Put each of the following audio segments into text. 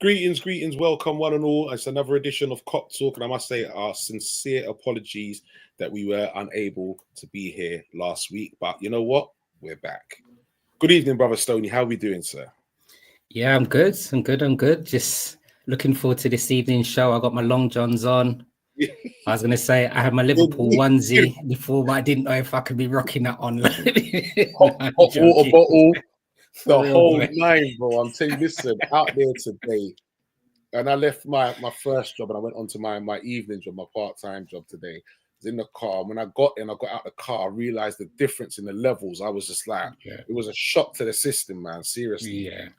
Greetings, welcome one and all. It's another edition of Cop Talk, and I must say our sincere apologies that we were unable to be here last week. But you know what? We're back. Good evening, brother Stoney. How are we doing, sir? Yeah, I'm good. I'm good. Just looking forward to this evening's show. I got my long johns on. I was gonna say I had my Liverpool onesie before, but I didn't know if I could be rocking that on. hot water bottle, the whole nine, bro. I'm telling you, listen, out there today. And I left my first job and I went on to my evening job, my part-time job today. I was in the car. When I got out the car, I realized the difference in the levels. I was just like, It was a shock to the system, man. Seriously. Yeah.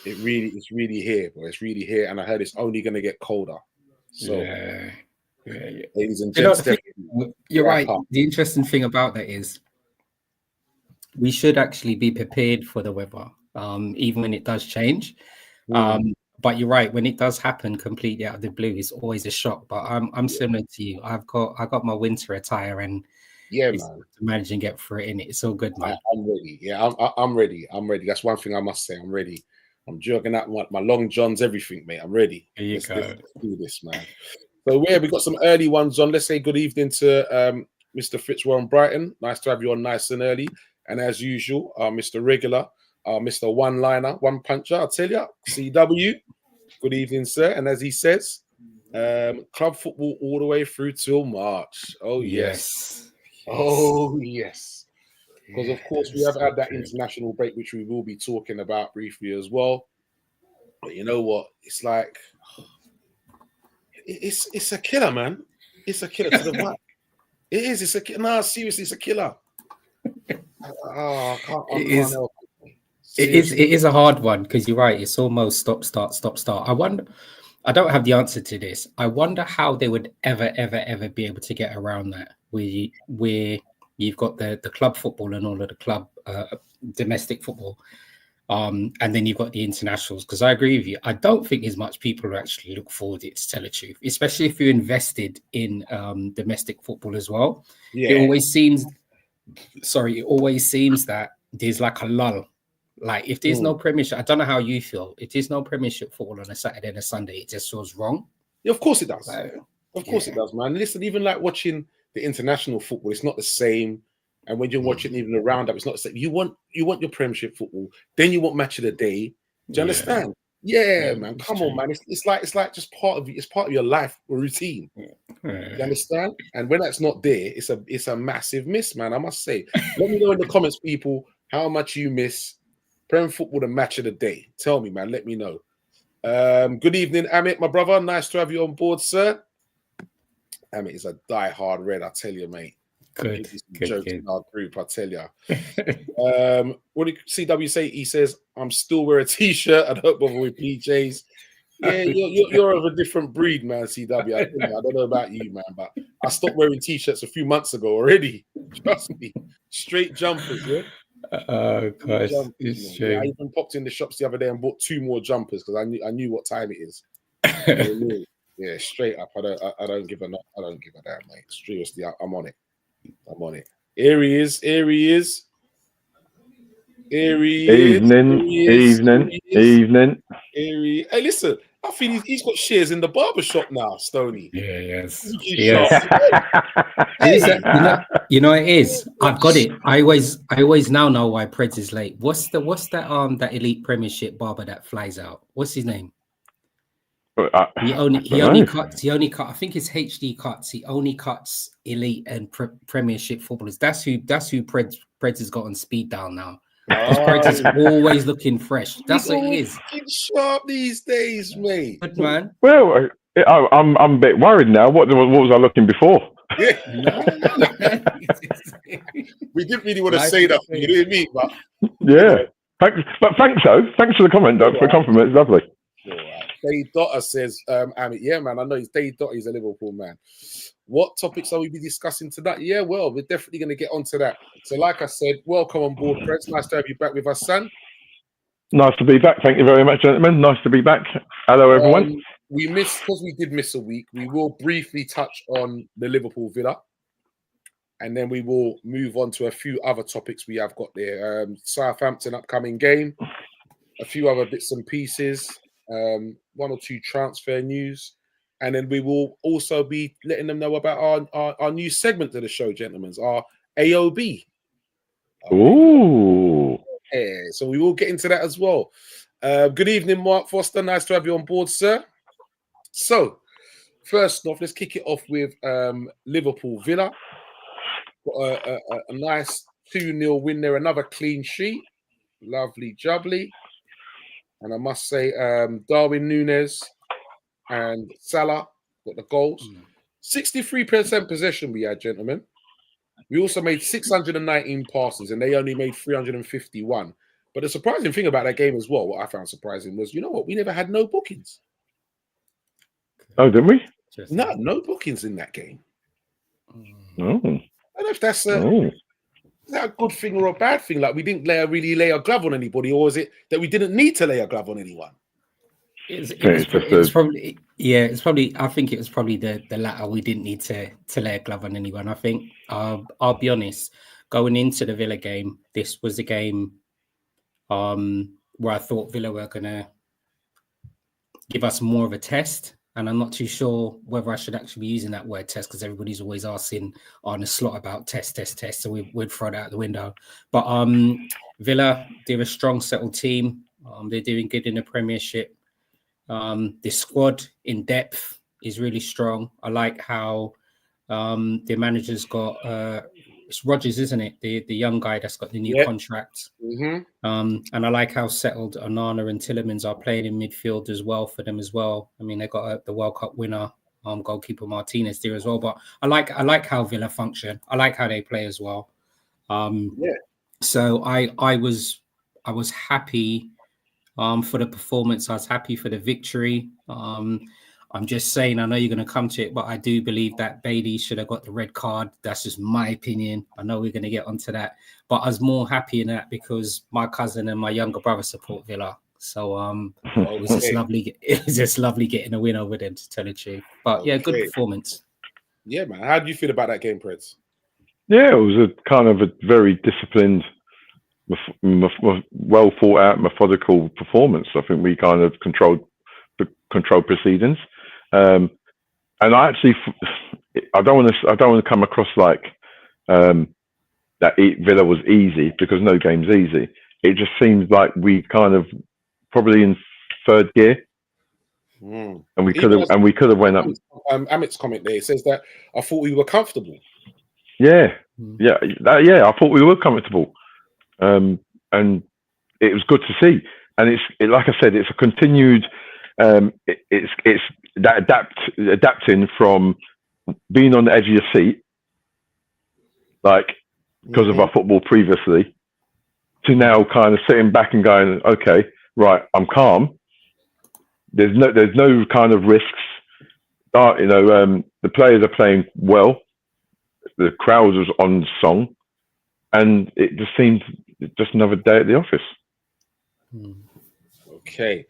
It's really here, bro. It's really here. And I heard it's only going to get colder. So, ladies and gents, you're right. The interesting thing about that is we should actually be prepared for the weather, even when it does change. But you're right, when it does happen completely out of the blue, it's always a shock. But I'm similar to you. I got my winter attire and man, manage and get through it, and it's all good, man. I'm ready. Yeah, I'm ready. I'm ready. That's one thing I must say. I'm ready. I'm jogging out my long johns, everything, mate. I'm ready. Let's do this, man. So we got some early ones on. Let's say good evening to Mr. Fitzwarren Brighton. Nice to have you on nice and early. And as usual, Mr. Regular. Mr. One-liner, one puncher, I tell you, CW. Good evening, sir. And as he says, club football all the way through till March. Oh, yes. Oh, yes. Because, of course, we have had that international break, which we will be talking about briefly as well. But you know what? It's like, it's a killer, man. It's a killer to the back. It is. It's a killer. No, seriously, it's a killer. I can't help it. It is a hard one because you're right. It's almost stop, start. I wonder. I don't have the answer to this. I wonder how they would ever be able to get around that. Where you've got the club football and all of the club domestic football, and then you've got the internationals. Because I agree with you. I don't think as much people will actually look forward to it, to tell the truth, especially if you're invested in domestic football as well. Yeah. It always seems that there's like a lull. Like if there's no Premiership, I don't know how you feel. If there's no Premiership football on a Saturday and a Sunday, it just feels wrong. Yeah, of course it does. Of course it does, man. Listen, even like watching the international football, it's not the same. And when you're watching even the roundup, it's not the same. You want your Premiership football, then you want match of the day. Do you understand? Yeah, man. Come on, man. It's like just part of it. It's part of your life routine. You understand? And when that's not there, it's a massive miss, man. I must say. Let me know in the comments, people, how much you miss Prem football, the match of the day. Tell me, man. Let me know. Good evening, Amit, my brother. Nice to have you on board, sir. Amit is a die-hard red, I tell you, mate. Good. Jokes in our group, I tell you. What did CW say? He says, I'm still wearing a t-shirt. I don't bother with PJs. Yeah, you're of a different breed, man, CW. I don't know about you, man, but I stopped wearing t-shirts a few months ago already. Trust me. Straight jumpers, yeah? Oh gosh, it's true. Yeah, I even popped in the shops the other day and bought 2 more jumpers because I knew what time it is. Yeah, straight up. I don't give a damn, mate. Seriously, I'm on it. Here he is. Evening. Hey, listen. I feel he's got shares in the barbershop now, Stoney. Yeah, yes. You know it is. I've got it. I always now know why Preds is late. What's that elite Premiership barber that flies out? What's his name? He only cuts. I think it's HD cuts. He only cuts elite and Premiership footballers. That's who Preds has got on speed dial now. Preds is always looking fresh. That's what it is. Sharp these days, mate. Good man. Well, I'm a bit worried now. What was I looking before? Yeah. We didn't really want to say that. You know what I mean? But thanks for the comment, Doug. For the compliment, it's lovely. Dave Dotter says, yeah, man, I know Dave Dotter is a Liverpool man. What topics are we be discussing tonight? Yeah, well, we're definitely going to get onto that. So, like I said, welcome on board, Preds. Nice to have you back with us, son. Nice to be back. Thank you very much, gentlemen. Nice to be back. Hello, everyone. Because we did miss a week, we will briefly touch on the Liverpool Villa. And then we will move on to a few other topics we have got there. Southampton upcoming game. A few other bits and pieces. one or two transfer news, and then we will also be letting them know about our new segment to the show, gentlemen, our AOB. Ooh. Yeah, so we will get into that as well. Good evening, Mark Foster. Nice to have you on board, sir. So, first off, let's kick it off with Liverpool Villa. Got a nice 2-0 win there, another clean sheet. Lovely jubbly. And I must say, Darwin Núñez and Salah got the goals. 63% possession we had, gentlemen. We also made 619 passes, and they only made 351. But the surprising thing about that game as well, what I found surprising was, you know what? We never had no bookings. Oh, didn't we? No bookings in that game. Oh. I don't know if that's is that a good thing or a bad thing? Like we didn't really lay a glove on anybody, or is it that we didn't need to lay a glove on anyone? It's probably I think it was probably the latter. We didn't need to lay a glove on anyone. I think I'll be honest, going into the Villa game, this was a game where I thought Villa were gonna give us more of a test. And I'm not too sure whether I should actually be using that word test, because everybody's always asking on the slot about test. So we'd throw that out the window. But Villa, they're a strong, settled team. They're doing good in the Premiership. The squad in depth is really strong. I like how their manager's got it's Rodgers, isn't it? The young guy that's got the new contract. Mm-hmm. And I like how settled Onana and Tielemans are playing in midfield as well for them as well. I mean, they got the World Cup winner, goalkeeper Martinez there as well. But I like how Villa function. I like how they play as well. So I was happy for the performance. I was happy for the victory. I'm just saying, I know you're going to come to it, but I do believe that Bailey should have got the red card. That's just my opinion. I know we're going to get onto that, but I was more happy in that because my cousin and my younger brother support Villa. So it was just lovely. It was just lovely getting a win over them, to tell the truth. But yeah, good performance. Yeah, man. How do you feel about that game, Preds? Yeah, it was a kind of a very disciplined, well thought out, methodical performance. I think we kind of controlled proceedings. And I don't want to come across like that Villa was easy, because no game's easy. It just seems like we kind of probably in third gear, and we could have went up. Amit's comment there says that I thought we were comfortable. Yeah. I thought we were comfortable, and it was good to see. And it's like I said, it's a continued. It's that adapting from being on the edge of your seat, like because of our football previously, to now kind of sitting back and going, okay, right, I'm calm. There's no kind of risks. The players are playing well. The crowd was on song, and it just seemed just another day at the office. Okay.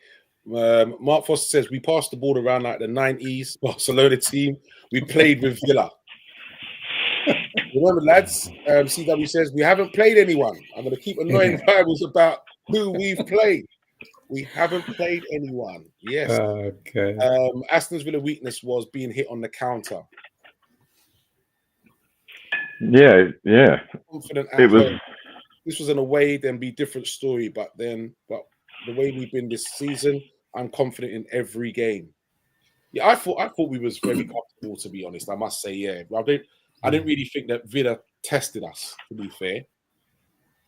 Mark Foster says we passed the ball around like the 90s Barcelona team. We played with Villa. Remember, lads, CW says we haven't played anyone. I'm going to keep annoying Bibles about who we've played. We haven't played anyone. Yes. Okay. Aston Villa weakness was being hit on the counter. Yeah. Confident at home. This was an away, then be different story. But the way we've been this season, I'm confident in every game. Yeah, I thought we was very comfortable, to be honest. I must say, yeah. I didn't really think that Villa tested us, to be fair.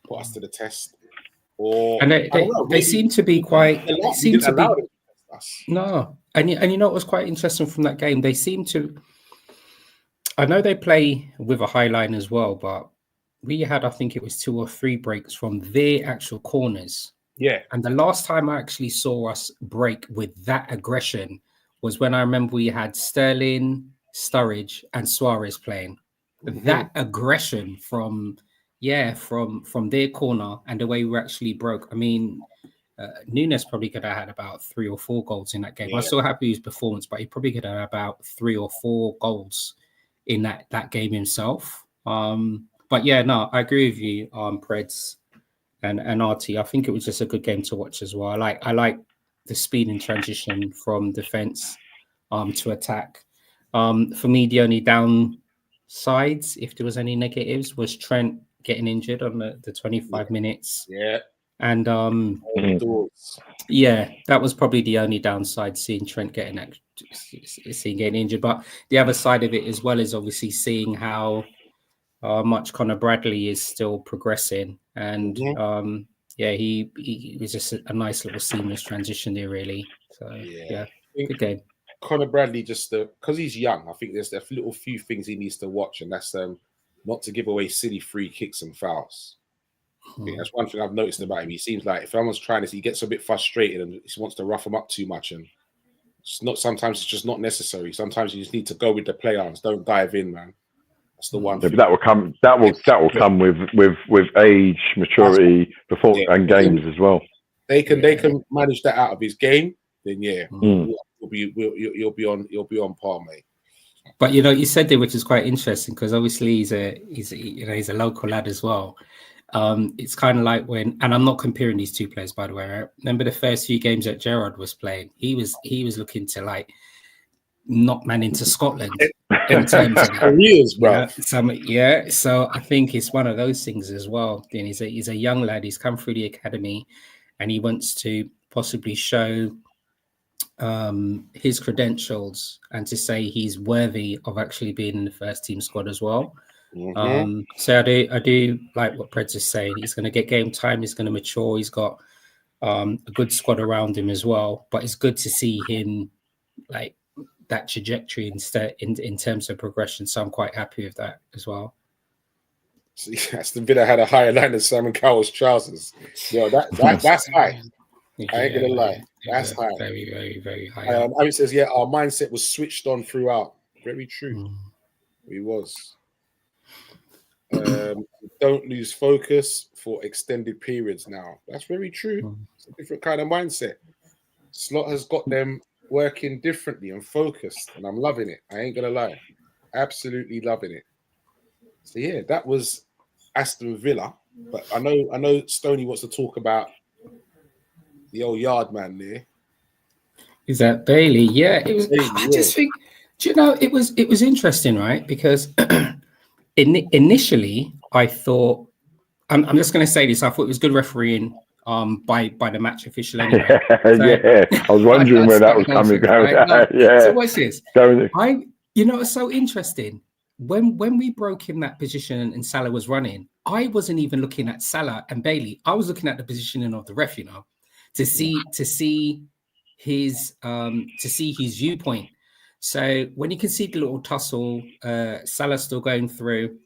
Put us to the test. And they seem to be quite. They seem to be. No, and you know what was quite interesting from that game? They seem to. I know they play with a high line as well, but we had, I think it was 2 or 3 breaks from their actual corners. Yeah. And the last time I actually saw us break with that aggression was when I remember we had Sterling, Sturridge, and Suarez playing. Mm-hmm. That aggression from their corner and the way we actually broke. I mean, Núñez probably could have had about 3 or 4 goals in that game. Yeah. I'm still happy with his performance, but he probably could have had about 3 or 4 goals in that game himself. But yeah, no, I agree with you, Preds and RT. I think it was just a good game to watch as well. I like the speed and transition from defense to attack. For me, the only downsides, if there was any negatives, was Trent getting injured on the 25 minutes. Yeah. And yeah, that was probably the only downside, seeing Trent getting injured. But the other side of it as well is obviously seeing how much Connor Bradley is still progressing. And yeah, he was just a nice little seamless transition there, really. So yeah, good game. Connor Bradley, just because he's young, I think there's a little few things he needs to watch, and that's not to give away silly free kicks and fouls. I think that's one thing I've noticed about him. He seems like if someone's trying this, he gets a bit frustrated and he wants to rough him up too much. And sometimes it's just not necessary. Sometimes you just need to go with the play-ons. Don't dive in, man. That's the one. Yeah, but that will come. That will come with age, maturity, performance, and games as well. They can manage that out of his game. Then you'll be on par, mate. But you said there, which is quite interesting, because obviously he's a local lad as well. It's kind of like when, and I'm not comparing these two players, by the way. Right? Remember the first few games that Gerrard was playing? He was looking to like knock man into Scotland in terms of careers, bro. So I think it's one of those things as well. And he's a young lad. He's come through the academy, and he wants to possibly show his credentials and to say he's worthy of actually being in the first team squad as well. So I do like what Preds is saying. He's going to get game time. He's going to mature. He's got a good squad around him as well. But it's good to see him like that trajectory in terms of progression. So I'm quite happy with that as well. See, Aston Villa had a higher line than Simon Cowell's trousers. That's high. I ain't gonna lie. That's high. Very, very, very high. Alex says, our mindset was switched on throughout. Very true. He was. Don't lose focus for extended periods now. That's very true. It's a different kind of mindset. Slot has got them working differently and focused, and I'm loving it. I ain't gonna lie. Absolutely loving it. So yeah, that was Aston Villa. But I know Stoney wants to talk about the old yard man there. Is that Bailey? Yeah, it was. I just think, it was interesting, right? Because initially, I thought, I'm just going to say this. I thought it was good refereeing by the match official anyway. I was wondering where that was coming from. Right? So what's this? It's so interesting. When we broke him that position and Salah was running, I wasn't even looking at Salah and Bailey. I was looking at the positioning of the ref, to see his viewpoint. So when you can see the little tussle, Salah still going through,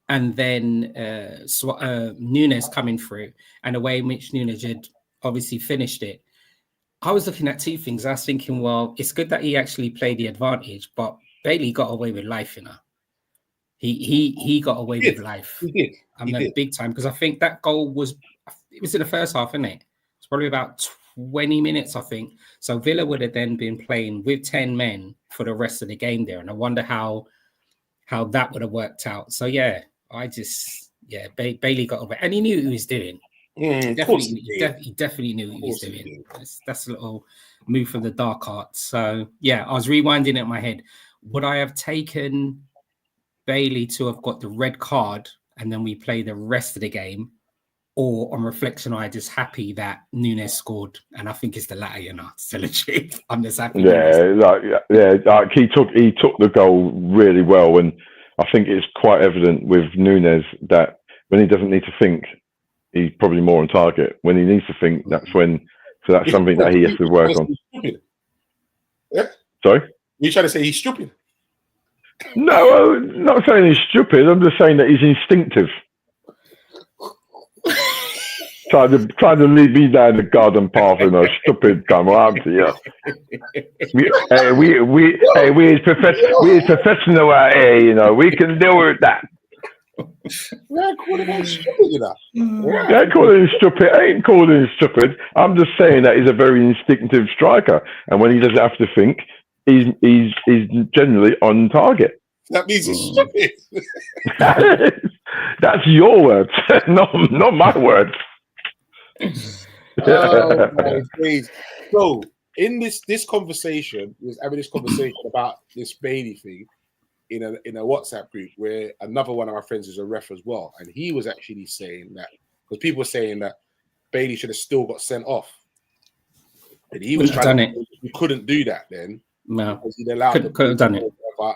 and then Nunes coming through, and the way in which Nunes had obviously finished it, I was looking at two things. I was thinking, well, it's good that he actually played the advantage, but Bailey got away with life, He got away with life. He did. Big time, because I think that goal was in the first half, isn't it? It's probably about 20 minutes, I think. So Villa would have then been playing with 10 men for the rest of the game there, and I wonder how that would have worked out. So yeah, Bailey got over, and he knew what he was doing. He definitely knew what he was doing. That's a little move from the dark arts. So yeah, I was rewinding it in my head. Would I have taken Bailey to have got the red card and then we play the rest of the game? Or on reflection, I'm just happy that Nunes scored, and I think it's the latter. Still a truth. I'm just happy. Like he took the goal really well, and I think it's quite evident with Nunes that when he doesn't need to think, he's probably more on target. When he needs to think, that's something that he has to work on. Yeah. Sorry? You trying to say he's stupid? No, I'm not saying he's stupid. I'm just saying that he's instinctive. Trying to lead me down the garden path in a stupid come around to you. We as professional out here, we can deal with that. Yeah, calling him stupid, Yeah, calling him stupid. I ain't calling him stupid. I'm just saying that he's a very instinctive striker, and when he doesn't have to think, he's generally on target. That means he's stupid. That's your words, not my words. Oh my days! So in this conversation, was having this conversation about this Bailey thing in a WhatsApp group where another one of my friends is a ref as well, and he was actually saying that because people were saying that Bailey should have still got sent off, and he was trying to. You couldn't do that then. No, because he'd allowed could have done it,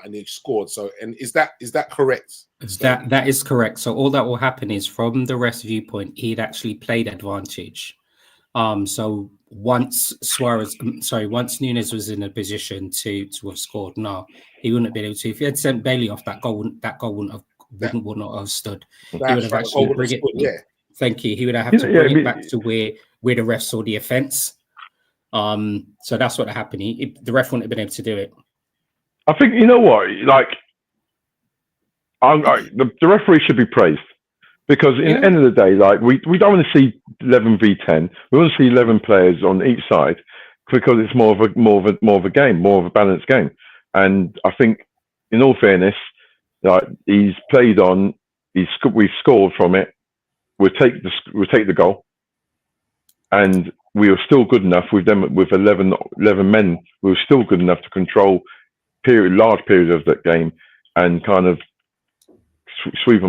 and he scored. So, and is that correct? That is correct. So all that will happen is from the ref's viewpoint, he'd actually played advantage. So once Nunes was in a position to have scored, no, he wouldn't have been able to. If he had sent Bailey off, that goal would not have stood. He would have actually bring it. Yeah. Thank you. He would have to bring it back to where the ref saw the offence. So that's what happened. The ref wouldn't have been able to do it. I think you know what, like, the referee should be praised because in the end of the day, like we don't want to see 11v10. We want to see 11 players on each side because it's more of a game, more of a balanced game. And I think, in all fairness, like he's played on, we've scored from it. We'll take the goal, and we were still good enough with them with 11 men. We were still good enough to control large periods of that game and kind of sweep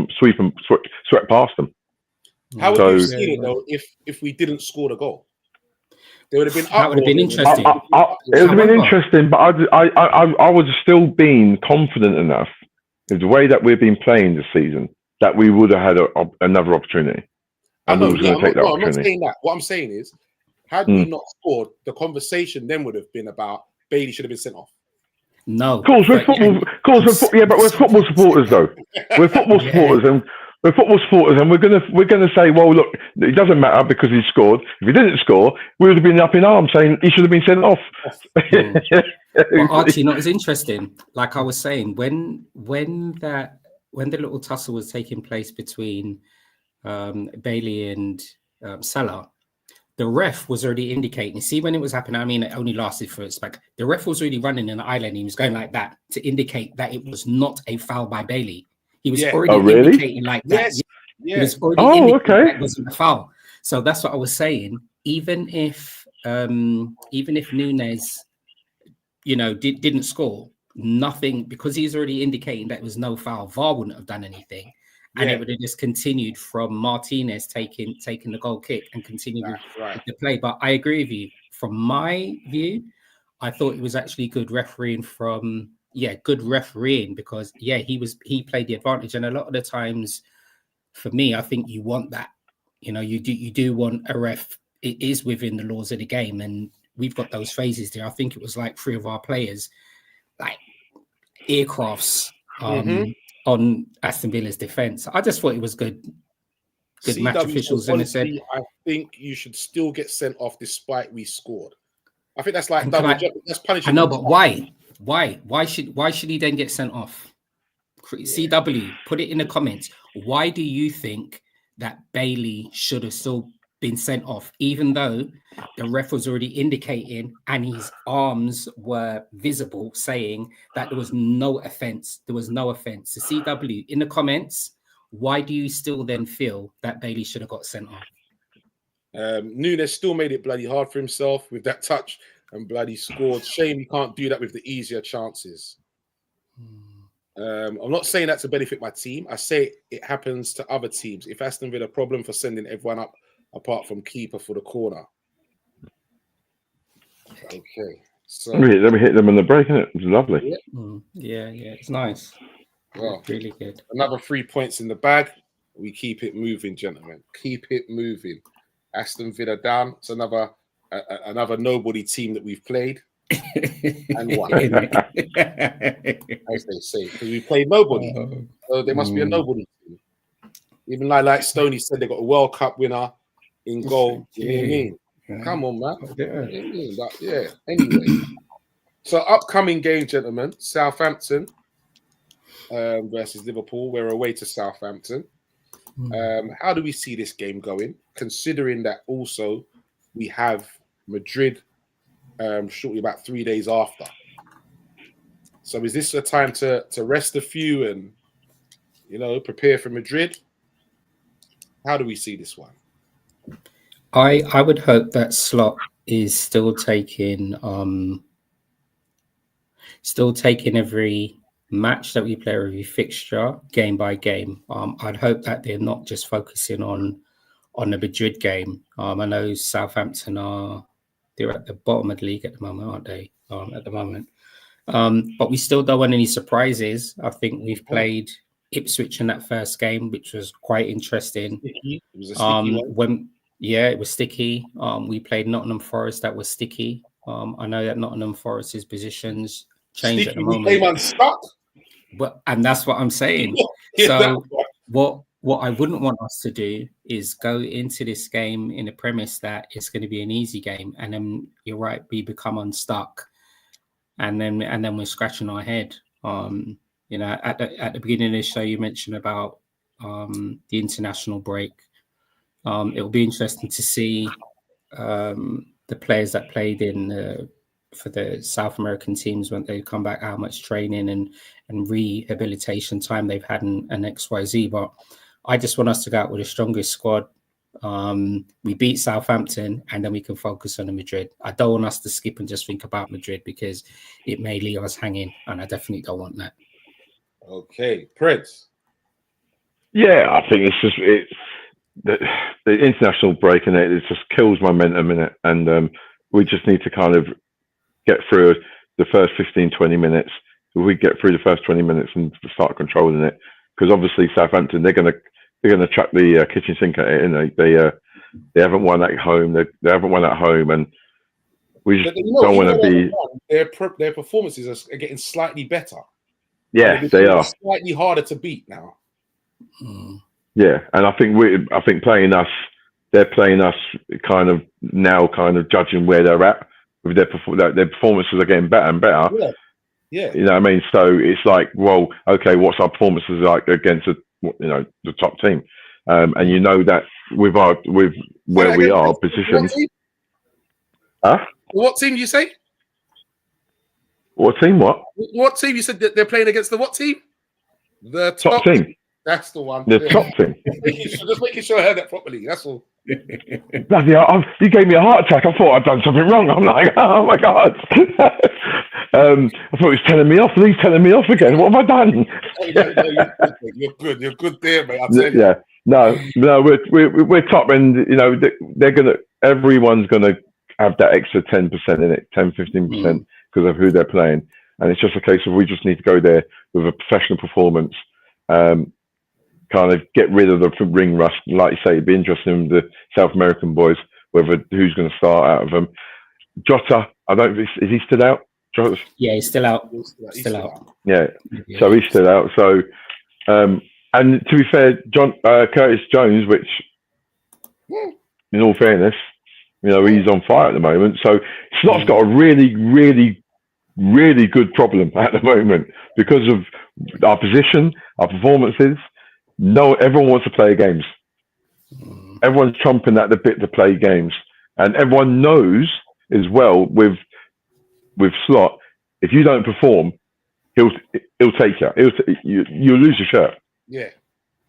past them. How would you see it though if we didn't score the goal? There would have been. That would have been interesting. It would have been interesting, but I would have still been confident enough in the way that we've been playing this season that we would have had another opportunity. I'm not saying that. What I'm saying is, had we not scored, the conversation then would have been about Bailey should have been sent off. No, of course, we're football. But we're football supporters, though. We're football supporters, and we're gonna say, well, look, it doesn't matter because he scored. If he didn't score, we would have been up in arms saying he should have been sent off. Well, Archie, it's interesting. Like I was saying, when the little tussle was taking place between Bailey and Salah, the ref was already indicating. See, when it was happening, I mean, it only lasted for it's like the ref was already running in the island. He was going like that to indicate that it was not a foul by Bailey. He was already indicating like that. He was already indicating that it wasn't a foul. So that's what I was saying. Even if Nunes, didn't score, nothing, because he's already indicating that it was no foul. VAR wouldn't have done anything. And it would have just continued from Martinez taking the goal kick and continuing with the play. But I agree with you. From my view, I thought it was actually good refereeing because he played the advantage. And a lot of the times, for me, I think you want that. You do want a ref. It is within the laws of the game, and we've got those phases there. I think it was like 3 of our players, like aircrafts. On Aston Villa's defense. I just thought it was good match officials, and said, I think you should still get sent off despite we scored. I think that's like that's punishment. I know, but why? Why should he then get sent off? CW, put it in the comments. Why do you think that Bailey should have still been sent off, even though the ref was already indicating and his arms were visible, saying that there was no offense? There was no offense. So CW, in the comments, why do you still then feel that Bailey should have got sent off? Nunes still made it bloody hard for himself with that touch and bloody scored. Shame he can't do that with the easier chances. I'm not saying that to benefit my team. I say it happens to other teams. If Aston Villa a problem for sending everyone up apart from keeper for the corner. Okay. So let me hit them in the break, innit? It's lovely. Yeah, it's nice. Well, really good. Another 3 points in the bag. We keep it moving, gentlemen. Keep it moving. Aston Villa down. It's another nobody team that we've played and won, as they say, because we played nobody. So there must be a nobody team. Even like Stoney said, they got a World Cup winner in goal. You know what I mean? Come on, man. Anyway, so upcoming game, gentlemen, Southampton versus Liverpool. We're away to Southampton. How do we see this game going, considering that also we have Madrid shortly, about 3 days after? So is this a time to rest a few and prepare for Madrid? How do we see this one? I would hope that Slot is still taking every match that we play, every fixture, game by game. I'd hope that they're not just focusing on the Madrid game. I know Southampton they're at the bottom of the league at the moment, aren't they? At the moment. But we still don't want any surprises. I think we've played Ipswich in that first game, which was quite interesting. It was a sticky one. It was sticky. We played Nottingham Forest, that was sticky. I know that Nottingham Forest's positions change at the moment. Came unstuck. And that's what I'm saying. So what I wouldn't want us to do is go into this game in the premise that it's going to be an easy game, and then you're right, we become unstuck, and then we're scratching our head. You know, at the beginning of the show, you mentioned about the international break. It will be interesting to see the players that played for the South American teams when they come back, how much training and rehabilitation time they've had and XYZ. But I just want us to go out with the strongest squad. We beat Southampton and then we can focus on the Madrid. I don't want us to skip and just think about Madrid because it may leave us hanging, and I definitely don't want that. Okay, Prince. Yeah, I think it's just the international break in it just kills momentum in it, and we just need to kind of get through the first 15-20 minutes. If we get through the first 20 minutes and start controlling it, because obviously Southampton, they're gonna chuck the kitchen sink at it, and they haven't won at home. They haven't won at home, and we just don't want to be. Their performances are getting slightly better. Yeah, they are slightly harder to beat now. Yeah, and I think playing us, they're playing us kind of judging where they're at with their performances are getting better and better. Yeah. You know what I mean? So it's like, well, okay, what's our performances like against the top team? And you know that with where we are positioned. Huh? What team do you say? What team? What team you said that they're playing against? The what team? The top team. That's the one. The top team. Just making sure I heard that properly. That's all. Bloody hell, you gave me a heart attack. I thought I'd done something wrong. I'm like, oh my God. I thought he was telling me off. He's telling me off again. What have I done? You're good. You're good there, mate. Yeah. No, we're top, and you know everyone's gonna have that extra 10% in it, 10-15% because of who they're playing, and it's just a case of we just need to go there with a professional performance. Kind of get rid of the ring rust. Like you say, it'd be interesting with the South American boys, whether who's going to start out of them. Jota, is he still out? Jota's, yeah, he's still out. Still out. Yeah, so he's still out. So, and to be fair, Curtis Jones, which, in all fairness, you know, he's on fire at the moment. So Slot's got a really, really, really good problem at the moment because of our position, our performances. No, everyone wants to play games. Everyone's chomping at the bit to play games, and everyone knows as well with Slot, if you don't perform, he'll take you. You'll lose your shirt. Yeah,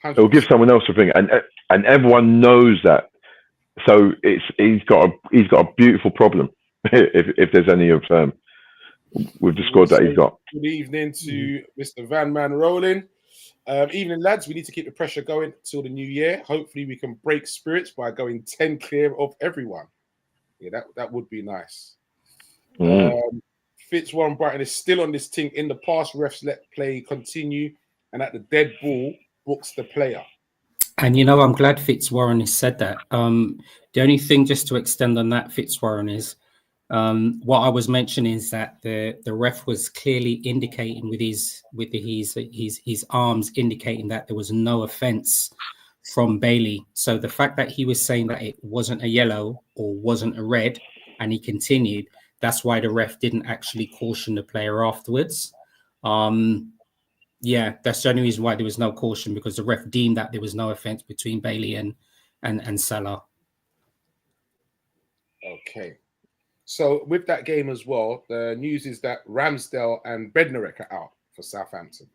100%. He'll give someone else a thing, and everyone knows that. So he's got a beautiful problem if there's any of with the squad that he's got. Good evening to Mr. Van Man Rolling. Evening, lads. We need to keep the pressure going till the new year. Hopefully, we can break spirits by going 10 clear of everyone. Yeah, that would be nice. Fitzwarren Brighton is still on this thing. In the past, refs let play continue, and at the dead ball, books the player. And you know, I'm glad Fitzwarren has said that. The only thing, just to extend on that, Fitzwarren, is what I was mentioning is that the ref was clearly indicating with his arms indicating that there was no offence from Bailey. So the fact that he was saying that it wasn't a yellow or wasn't a red, and he continued, that's why the ref didn't actually caution the player afterwards. Yeah, that's the only reason why there was no caution, because the ref deemed that there was no offence between Bailey and Salah. Okay. So with that game as well, the news is that Ramsdale and Bednarek are out for Southampton.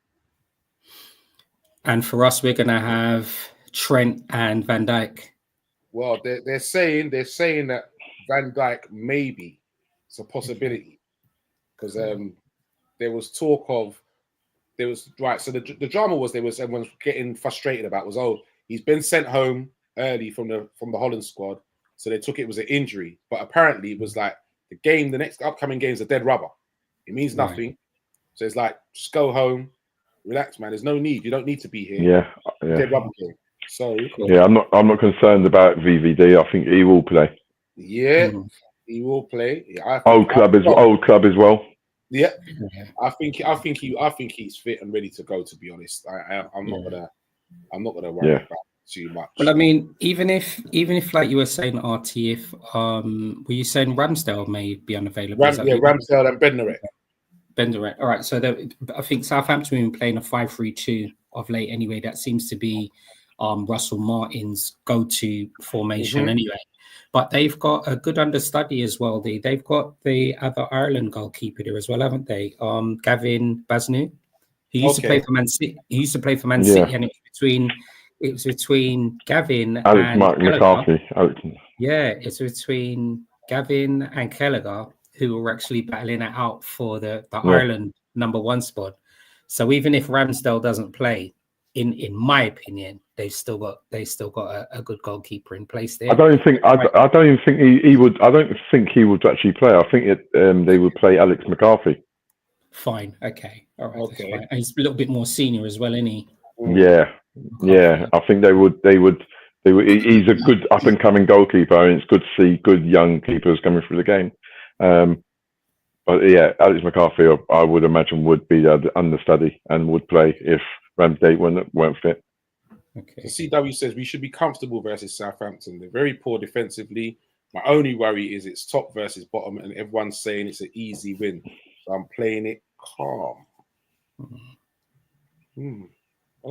And for us, we're going to have Trent and Van Dijk. Well, they're saying that Van Dijk maybe it's a possibility because there was talk of right. So the drama was everyone's getting frustrated about was he's been sent home early from the Holland squad, so they took it was an injury, but apparently it was like the next upcoming game is a dead rubber. It means nothing. So it's like just go home, relax, man. There's no need. You don't need to be here. Yeah. Dead rubber game. So yeah, I'm not concerned about VVD. I think he will play. Yeah, he will play. Yeah, old club as well. Yeah, I think he's fit and ready to go. To be honest, I'm not gonna worry about it too much. Well, I mean, even if like you were saying, RT, if were you saying Ramsdale may be unavailable? Ramsdale and Bednarek. All right, so I think Southampton have been playing a 5-3-2 of late anyway. That seems to be Russell Martin's go-to formation anyway. But they've got a good understudy as well. They've got the other Ireland goalkeeper there as well, haven't they? Gavin Baznu, who used to play for Man City. He used to play for Man City, and it was between Gavin and McCarthy. Yeah, it's between Gavin and Gallagher, who were actually battling it out for the Ireland #1 spot. So even if Ramsdale doesn't play, in my opinion, they've still got a good goalkeeper in place there. I don't think he would. I don't think he would actually play. I think they would play Alex McCarthy. Fine. Okay. All right. Okay. And he's a little bit more senior as well, isn't he? Yeah. Yeah. I think they would. He's a good up and coming goalkeeper, and it's good to see good young keepers coming through the game. But yeah, Alex McCarthy, I would imagine, would be the understudy and would play if Ramsdale weren't fit. Okay. So CW says we should be comfortable versus Southampton. They're very poor defensively. My only worry is it's top versus bottom, and everyone's saying it's an easy win. So I'm playing it calm. Okay.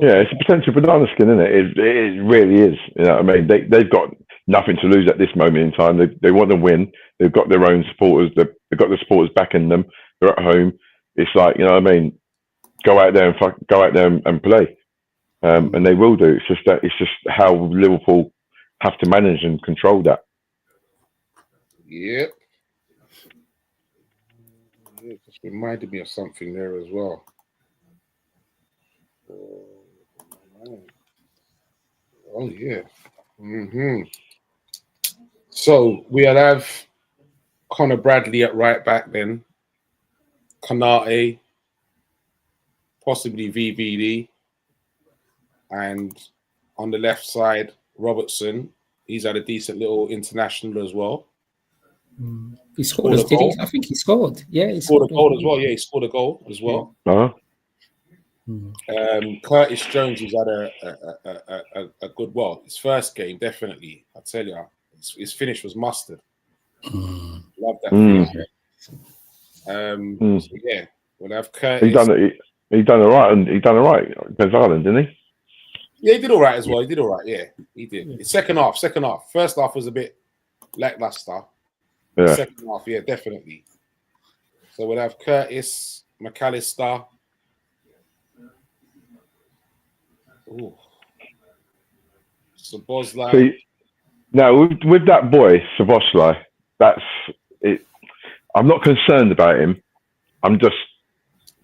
Yeah, it's a potential banana skin, isn't it? It really is. You know what I mean? They've got nothing to lose at this moment in time. They want to win. They've got their own supporters. They've got the supporters backing them. They're at home. It's like, you know what I mean? Go out there and play. And they will do. It's just how Liverpool have to manage and control that. Yep. It just reminded me of something there as well. Oh yeah. So we'll have Connor Bradley at right back then. Kanate, possibly VVD. And on the left side, Robertson. He's had a decent little international as well. He scored, did he? I think he scored. Yeah, he scored a goal as well. Yeah, he scored a goal as well. Curtis Jones, he's had a good, his first game, definitely. I tell you, his finish was mustard. Love that finish. So yeah, we'll have Curtis. He done all right against Ireland, didn't he? Yeah, he did all right as well. He did all right. Yeah, he did. Second half. First half was a bit lackluster. Yeah. Second half, yeah, definitely. So we'll have Curtis, McAllister. Ooh. Szoboszlai. See, now with that boy Szoboszlai, that's it. I'm not concerned about him. I'm just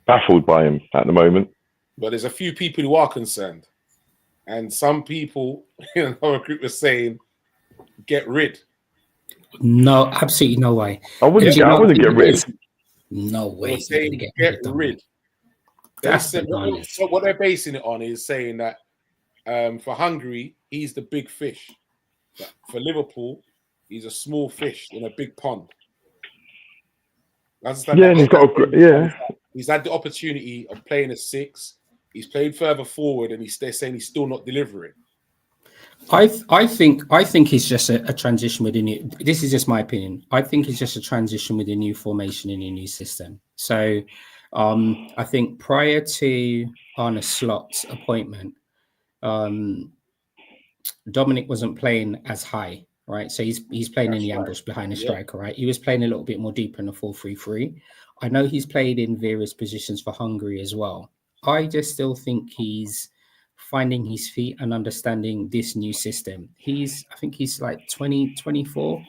baffled by him at the moment. But there's a few people who are concerned, and some people in our group are saying, "Get rid." No, absolutely no way. I wouldn't get rid. No way. Saying, get rid. So what they're basing it on is saying that for Hungary, he's the big fish. But for Liverpool, he's a small fish in a big pond. Yeah, and he's had the opportunity of playing a 6. He's played further forward, and they're saying he's still not delivering. I think he's just a transition with a new. This is just my opinion. I think he's just a transition with a new formation in a new system. So, I think prior to Arne Slot's appointment, Dominic wasn't playing as high, right? So he's playing in the ambush behind the striker, right? He was playing a little bit more deeper in the 4-3-3. I know he's played in various positions for Hungary as well. I just still think he's finding his feet and understanding this new system. I think he's like 24.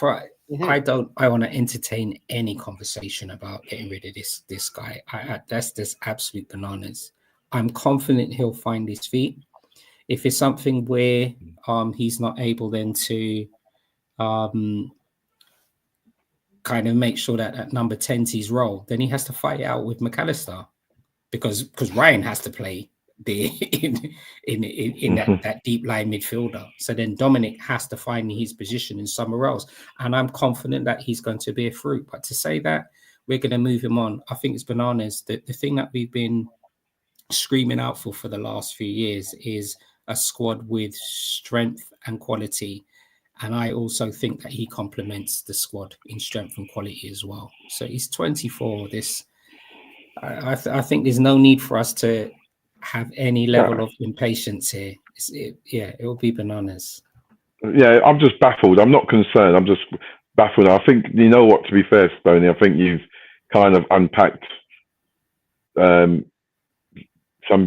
I want to entertain any conversation about getting rid of this guy. That's just absolute bananas. I'm confident he'll find his feet. If it's something where he's not able then to kind of make sure that at number 10's his role, then he has to fight it out with McAllister, because Ryan has to play in that deep line midfielder. So then Dominic has to find his position in somewhere else, and I'm confident that he's going to bear fruit. But to say that we're going to move him on, I think it's bananas. The thing that we've been screaming out for the last few years is a squad with strength and quality, and I also think that he complements the squad in strength and quality as well. So he's 24. I think there's no need for us to have any level of impatience here. It will be bananas. Yeah, I'm just baffled. I'm not concerned. I'm just baffled. I think, you know what, to be fair, Stoney, I think you've kind of unpacked some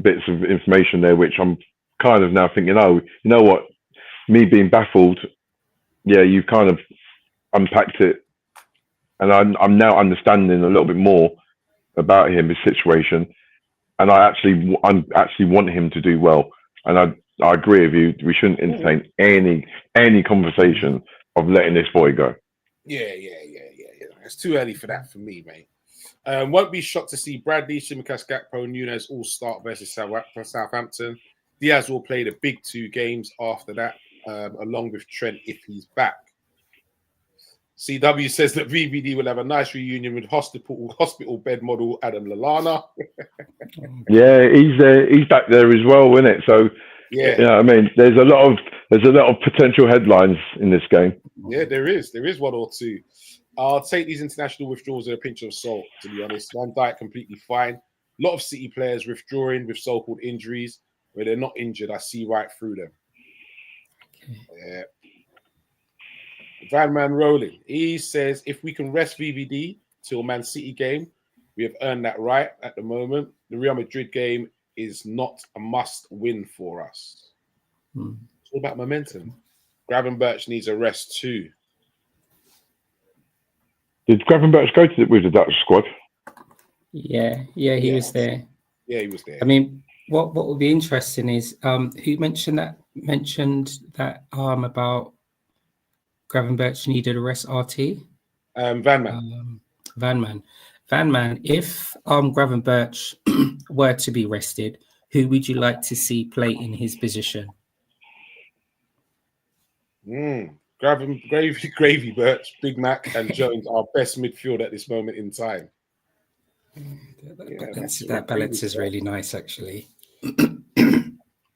bits of information there, which I'm kind of now thinking, oh, you know what, me being baffled, yeah, you've kind of unpacked it. And I'm now understanding a little bit more about him, his situation. And I actually want him to do well. And I agree with you. We shouldn't entertain any conversation of letting this boy go. Yeah. It's too early for that for me, mate. Won't be shocked to see Bradley, Tsimikas, Gakpo, Nunes all start versus Southampton. Diaz will play the big 2 games after that, along with Trent if he's back. CW says that VVD will have a nice reunion with hospital bed model Adam Lallana. Yeah, he's back there as well, isn't it? So yeah, I mean, there's a lot of potential headlines in this game. Yeah, there is one or two. I'll take these international withdrawals with a pinch of salt, to be honest. Van Dijk completely fine. A lot of City players withdrawing with so-called injuries. Where they're not injured, I see right through them. Yeah. Van Man rolling. He says, if we can rest VVD till Man City game, we have earned that right at the moment. The Real Madrid game is not a must win for us. It's all about momentum. Gravenberch needs a rest too. Did Gravenberch go with the Dutch squad? Yeah, he was there. Yeah, he was there. I mean, what would be interesting is who mentioned that about Gravenberch needed a rest. RT Van Man. Van Man. If Gravenberch were to be rested, who would you like to see play in his position? Gravy Birch, Big Mac, and Jones are best midfield at this moment in time. That balance is really nice, actually.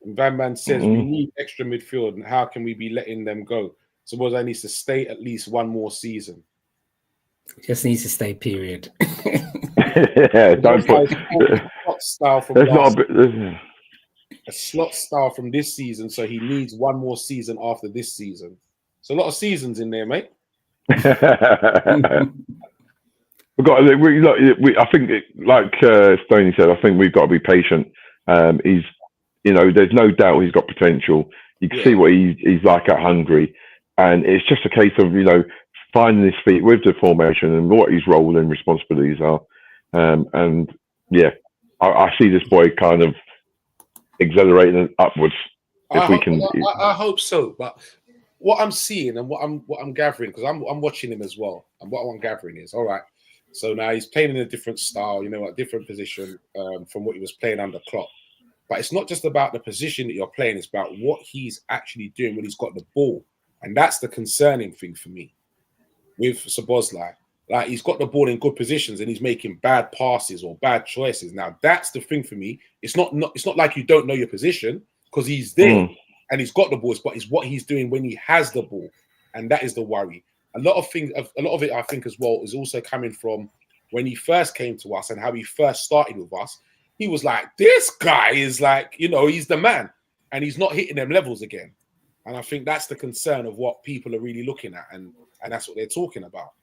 Van Man says we need extra midfield, and how can we be letting them go? Suppose I needs to stay at least one more season. Just needs to stay, period. Yeah, don't put a slot style from this season, so he needs one more season after this season. So a lot of seasons in there, mate. I think, like Stoney said, I think we've got to be patient. There's no doubt he's got potential. You can see what he's like at Hungary, and it's just a case of finding his feet with the formation and what his role and responsibilities are. I see this boy kind of accelerating upwards. I hope so, but what I'm seeing and what I'm gathering, because I'm watching him as well, and what I'm gathering is, all right, so now he's playing in a different style, a different position from what he was playing under Klopp. But it's not just about the position that you're playing; it's about what he's actually doing when he's got the ball, and that's the concerning thing for me with Szoboszlai. Like, he's got the ball in good positions and he's making bad passes or bad choices. Now that's the thing for me. It's not like you don't know your position, because he's there and he's got the balls, but it's what he's doing when he has the ball, and that is the worry. A lot of it, I think, as well, is also coming from when he first came to us and how he first started with us. He was like, this guy is like, he's the man, and he's not hitting them levels again. And I think that's the concern of what people are really looking at, and that's what they're talking about.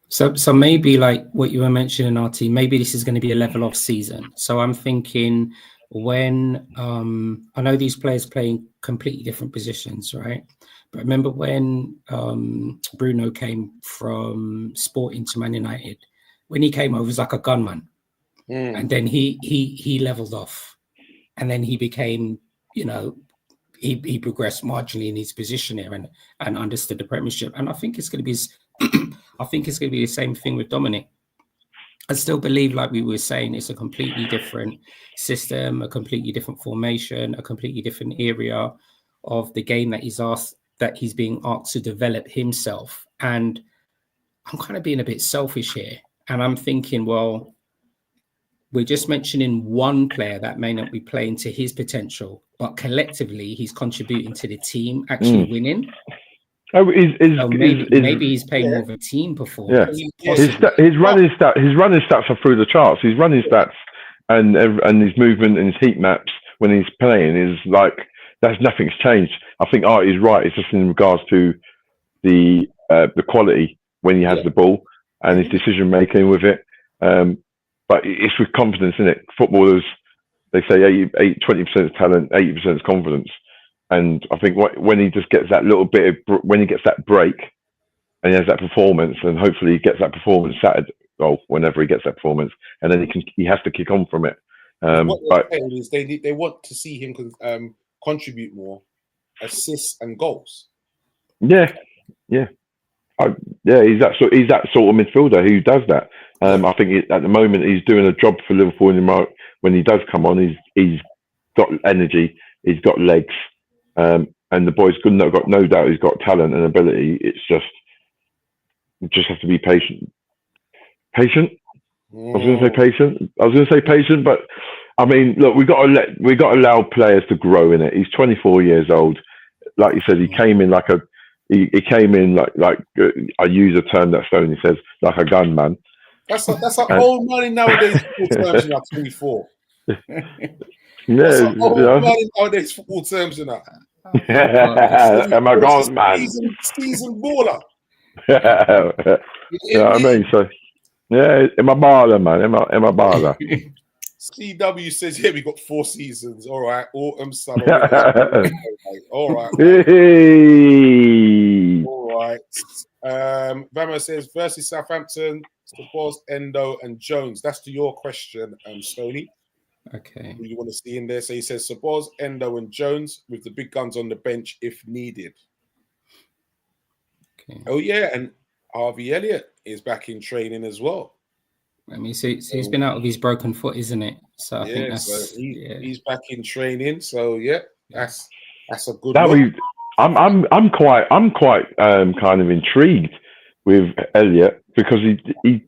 So maybe like what you were mentioning, RT, maybe this is going to be a level off season. So I'm thinking when I know these players play in completely different positions, right? But remember when Bruno came from Sporting to Man United, when he came over, he was like a gunman, and then he leveled off, and then he became, you know, he progressed marginally in his position here and understood the Premiership. And I think it's going to be, I think it's going to be the same thing with Dominic. I still believe, like we were saying, it's a completely different system, a completely different formation, a completely different area of the game that he's being asked to develop himself. And I'm kind of being a bit selfish here. And I'm thinking, well, we're just mentioning one player that may not be playing to his potential, but collectively he's contributing to the team actually winning. Oh, maybe he's playing more of a team performance. Yeah. His running stats are through the charts. His running stats and his movement and his heat maps when he's playing is like nothing's changed. I think Art is right. It's just in regards to the quality when he has the ball and his decision making with it. But it's with confidence in it. Footballers, they say 20% is talent, 80% is confidence. And I think when he just gets that little bit of, when he gets that break and he has that performance, and hopefully he gets that performance Saturday, well, whenever he gets that performance, and then he has to kick on from it. What they're saying is they want to see him contribute more, assists and goals. Yeah. He's that sort of midfielder who does that. I think at the moment he's doing a job for Liverpool. When he does come on, he's got energy, he's got legs, and the boy's good. Got no doubt he's got talent and ability. It's just you just have to be patient. Patient. I was going to say patient, but I mean, look, we got to allow players to grow in it. He's 24 years old. Like you said, he came in like I use a term that Stoney says, like a gunman. That's like old money nowadays. Football terms, you know, 24. Yeah, old money nowadays. Football terms, you know. Am I gone, man? Season baller. Yeah, you know what I mean. So, yeah, am I baller, man? Am I baller? CW says, yeah, we got 4 seasons. All right, autumn, summer. All right. Hey. All right. Vamo says versus Southampton, Sabos, Endo, and Jones. That's to your question, Stoney. Okay. Who you want to see in there? So he says Sabos, Endo, and Jones with the big guns on the bench if needed. Okay. Oh yeah, and Harvey Elliott is back in training as well. I mean, so he's been out of his broken foot, isn't it? So I think that's he's back in training. So yeah, that's a good. I'm quite kind of intrigued with Elliott because he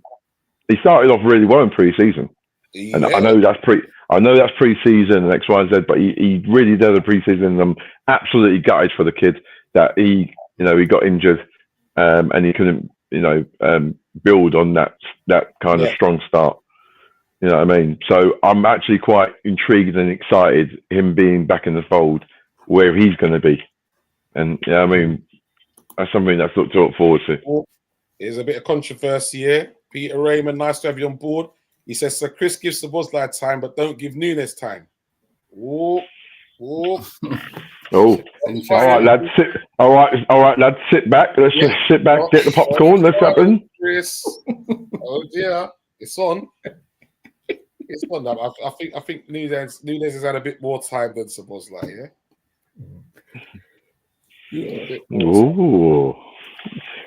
started off really well in pre-season, and I know that's pre-season and X, Y, and Z, but he really did a pre-season. And I'm absolutely gutted for the kid that he got injured and he couldn't build on that kind of strong start. You know what I mean? So I'm actually quite intrigued and excited him being back in the fold where he's going to be. And I mean, that's something that's to look forward to. There's a bit of controversy here. Peter Raymond, nice to have you on board. He says, Sir Chris gives the Bosley time, but don't give Nunes time. Oh. All right, lads. All right, lads. Sit back. Let's just sit back, get the popcorn. Let's happen. Chris. Oh dear, it's on. It's on. I think Nunes has had a bit more time than Szoboszlai, yeah. Ooh.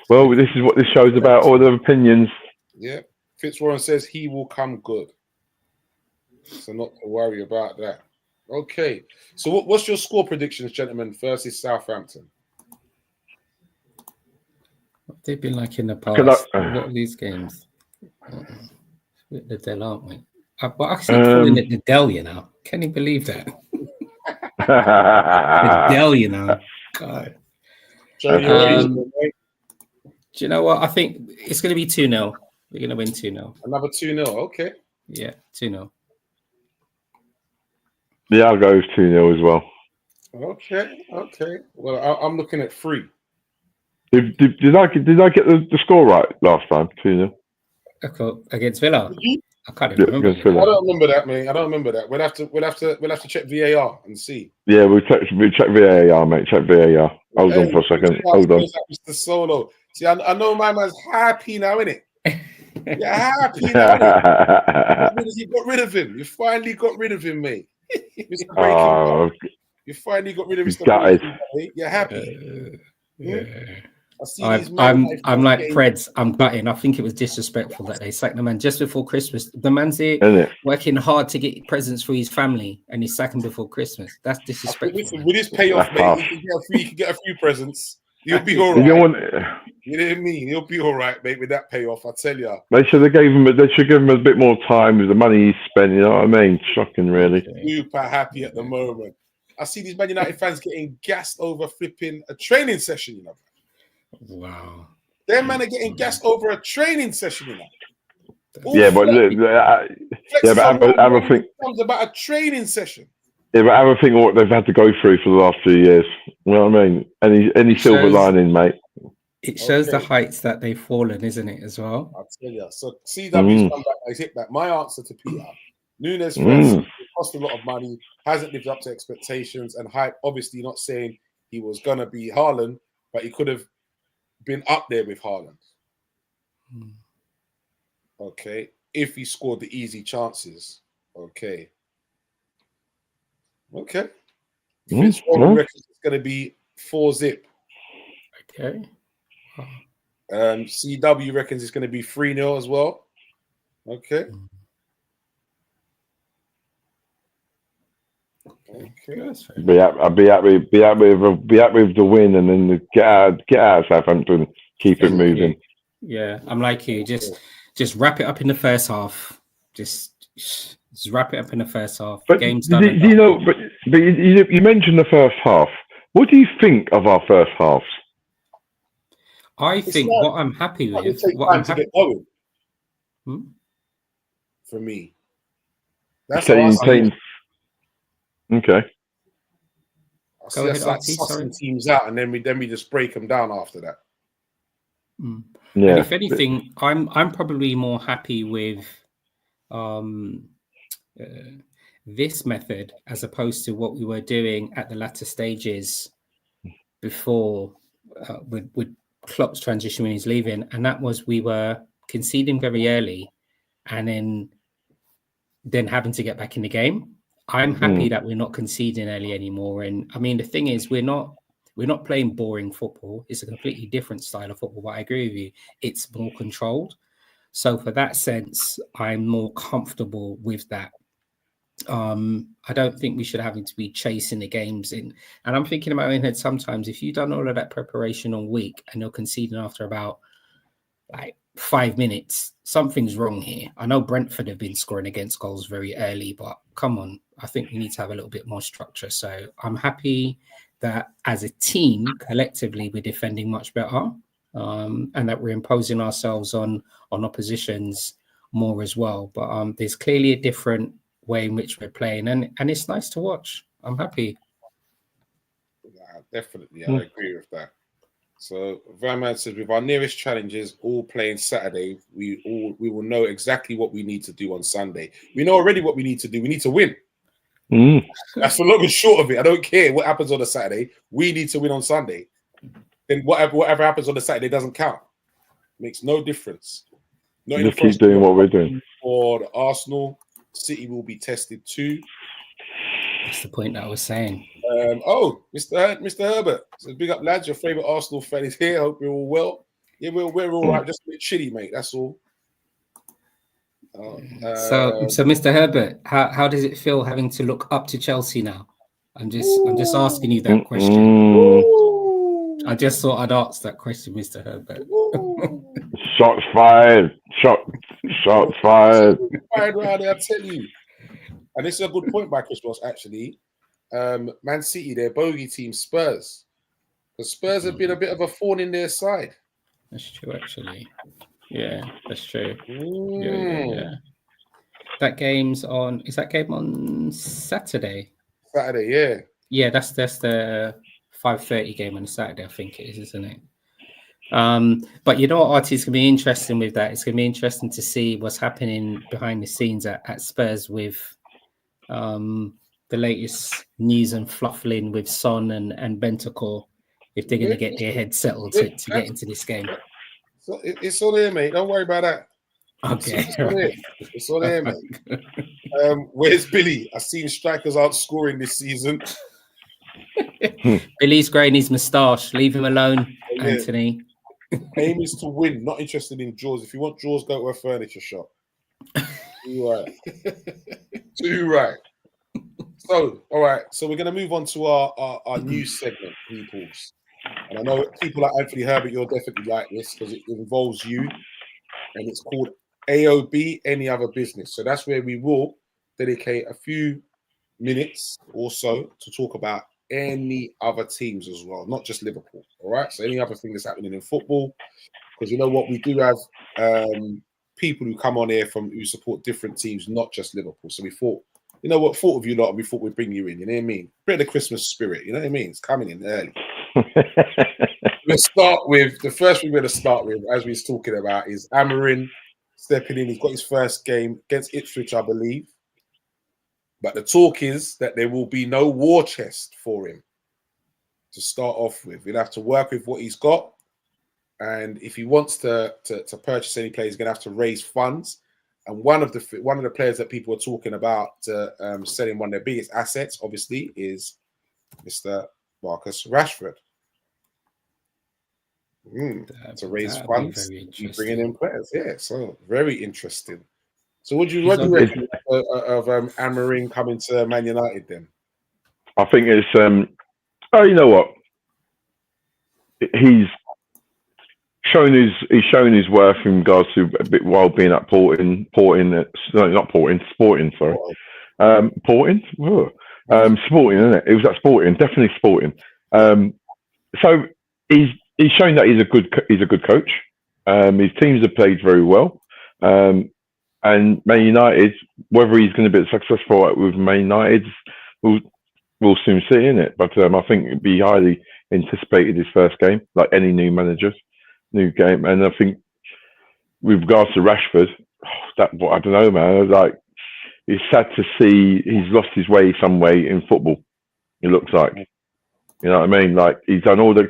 Well, this is what this show's about. All the opinions. Yeah. Fitzwarren says he will come good, so not to worry about that. Okay, so what's your score predictions, gentlemen, versus Southampton? What they've been like in the past. What are these games? With the Dell, aren't we? But I keep calling it the Dell, you know. Can you believe that? The Dell, you know. God. Do you know what? I think it's going to be 2-0. We're going to win 2-0. Another 2-0. Okay. Yeah, 2-0. Yeah, I'll go with 2-0 as well. Okay. Well, I'm looking at 3. Did I get the score right last time? 2-0. Against Villa? I can't even remember. I don't remember that, mate. I don't remember that. We'll have to check VAR and see. Yeah, we'll check VAR, mate. Check VAR. Hold on for a second. Hold on. Mr. Solo. See, I know my man's happy now, innit? You're happy now, innit? You got rid of him. You finally got rid of him, mate. Mr. Breaking Bad. You finally got rid of Mr. Breaking Bad, mate. You're happy. I'm like Preds. I'm gutting. I think it was disrespectful that they sacked the man just before Christmas. The man's here working hard to get presents for his family, and he's sacking before Christmas. That's disrespectful. With his payoff, mate, you can get a few presents. You'll be all right. You know what I mean? You'll be all right, mate, with that payoff. I tell you. They should give him a bit more time with the money he's spent. You know what I mean? Shocking, really. Super happy at the moment. I see these Man United fans getting gassed over flipping a training session, you know. Wow. Them man are getting gassed over a training session, you know. Yeah, but have a think about a training session. Yeah, but have a think of what they've had to go through for the last few years. You know what I mean? Any silver lining, mate. It shows the heights that they've fallen, isn't it, as well? I'll tell you. So CW's come back, he's hit back. My answer to Peter, Nunes first, cost a lot of money, hasn't lived up to expectations and hype. Obviously not saying he was gonna be Haaland, but he could have been up there with Haaland. Okay. If he scored the easy chances. Okay. Vince Roman reckons it's going to be 4-0. Okay. CW reckons it's going to be 3-0 as well. Okay. I'll be happy with the win, and then get out of Southampton, keep it moving. Yeah, I'm like you. Just wrap it up in the first half. Just wrap it up in the first half. But Game's done. But you mentioned the first half. What do you think of our first half? I think what I'm happy with. What I'm happy to get going. For me, that's okay. I see us like sussing teams out, and then we just break them down after that. Yeah. And if anything, I'm probably more happy with this method as opposed to what we were doing at the latter stages before with Klopp's transition when he's leaving, and that was we were conceding very early, and then having to get back in the game. I'm happy that we're not conceding early anymore. And I mean, the thing is, we're not playing boring football. It's a completely different style of football. But I agree with you. It's more controlled. So for that sense, I'm more comfortable with that. I don't think we should have to be chasing the games in. And I'm thinking in my own head sometimes, if you've done all of that preparation all week and you're conceding after about like 5 minutes, something's wrong here. I know Brentford have been scoring against goals very early, but come on, I think we need to have a little bit more structure. So I'm happy that as a team, collectively, we're defending much better, and that we're imposing ourselves on oppositions more as well. But there's clearly a different way in which we're playing, and it's nice to watch. I'm happy. Yeah, definitely, I agree with that. So Verman says, with our nearest challenges all playing Saturday, we will know exactly what we need to do on Sunday. We know already what we need to do. We need to win. That's the long and short of it. I don't care what happens on a Saturday. We need to win on Sunday. Then whatever happens on the Saturday doesn't count. Makes no difference. Just keep doing what we're doing. For the Arsenal, City will be tested too. That's the point that I was saying. Mr. Herbert says, big up, lads. Your favourite Arsenal fan is here. Hope you're all well. Yeah, we're all right. Just a bit chilly, mate. That's all. So Mr. Herbert, how does it feel having to look up to Chelsea now? I'm just asking you that question. I just thought I'd ask that question, Mr. Herbert. Shots fired. Shots fired. Fired around there, I tell you. And this is a good point by Chris Ross, actually. Man City, their bogey team, Spurs. The Spurs have been a bit of a thorn in their side. That's true, actually. Yeah, that's true. Yeah. That game's on. Is that game on Saturday? Saturday, yeah. Yeah, that's the 5:30 game on Saturday. I think it is, isn't it? But you know what, Artie, it's going to be interesting with that. It's going to be interesting to see what's happening behind the scenes at Spurs with the latest news and fluffling with Son and Bentancur, if they're going to get their heads settled to get into this game. So it's all there, mate. Don't worry about that. Okay. It's all there, mate. Where's Billy? I've seen strikers aren't scoring this season. Billy's growing his moustache. Leave him alone, Anthony. Aim is to win, not interested in draws. If you want draws, go to a furniture shop. Too right. So, all right. So we're going to move on to our new segment, peoples. And I know people like Anthony Herbert, you'll definitely like this because it involves you. And it's called AOB, Any Other Business. So that's where we will dedicate a few minutes or so to talk about any other teams as well, not just Liverpool. All right. So any other thing that's happening in football, because you know what, we do have people who come on here who support different teams, not just Liverpool. So we thought, you know what, thought of you lot, and we thought we'd bring you in. You know what I mean? Bit of the Christmas spirit. You know what I mean? It's coming in early. Let's start with the first thing we're going to start with, as we was talking about, is Amorim stepping in. He's got his first game against Ipswich, I believe. But the talk is that there will be no war chest for him to start off with. He'll have to work with what he's got. And if he wants to purchase any players, he's going to have to raise funds. And one of the players that people are talking about selling, one of their biggest assets, obviously, is Mr. Marcus Rashford. To raise funds, bringing in players. Yeah, so very interesting. So what do you reckon of Amorim coming to Man United then? I think it's you know what? He's shown his worth in regards to a bit while being at Sporting. Sporting, sorry. Sporting, isn't it? It was at Sporting, definitely Sporting. So he's shown that he's a good coach. His teams have played very well. And Man United, whether he's going to be successful with Man United, we'll soon see, innit? But I think it'd be highly anticipated his first game, like any new manager's new game. And I think with regards to Rashford, I don't know, man. Like, it's sad to see he's lost his way some way in football. It looks like, you know what I mean? Like he's done all the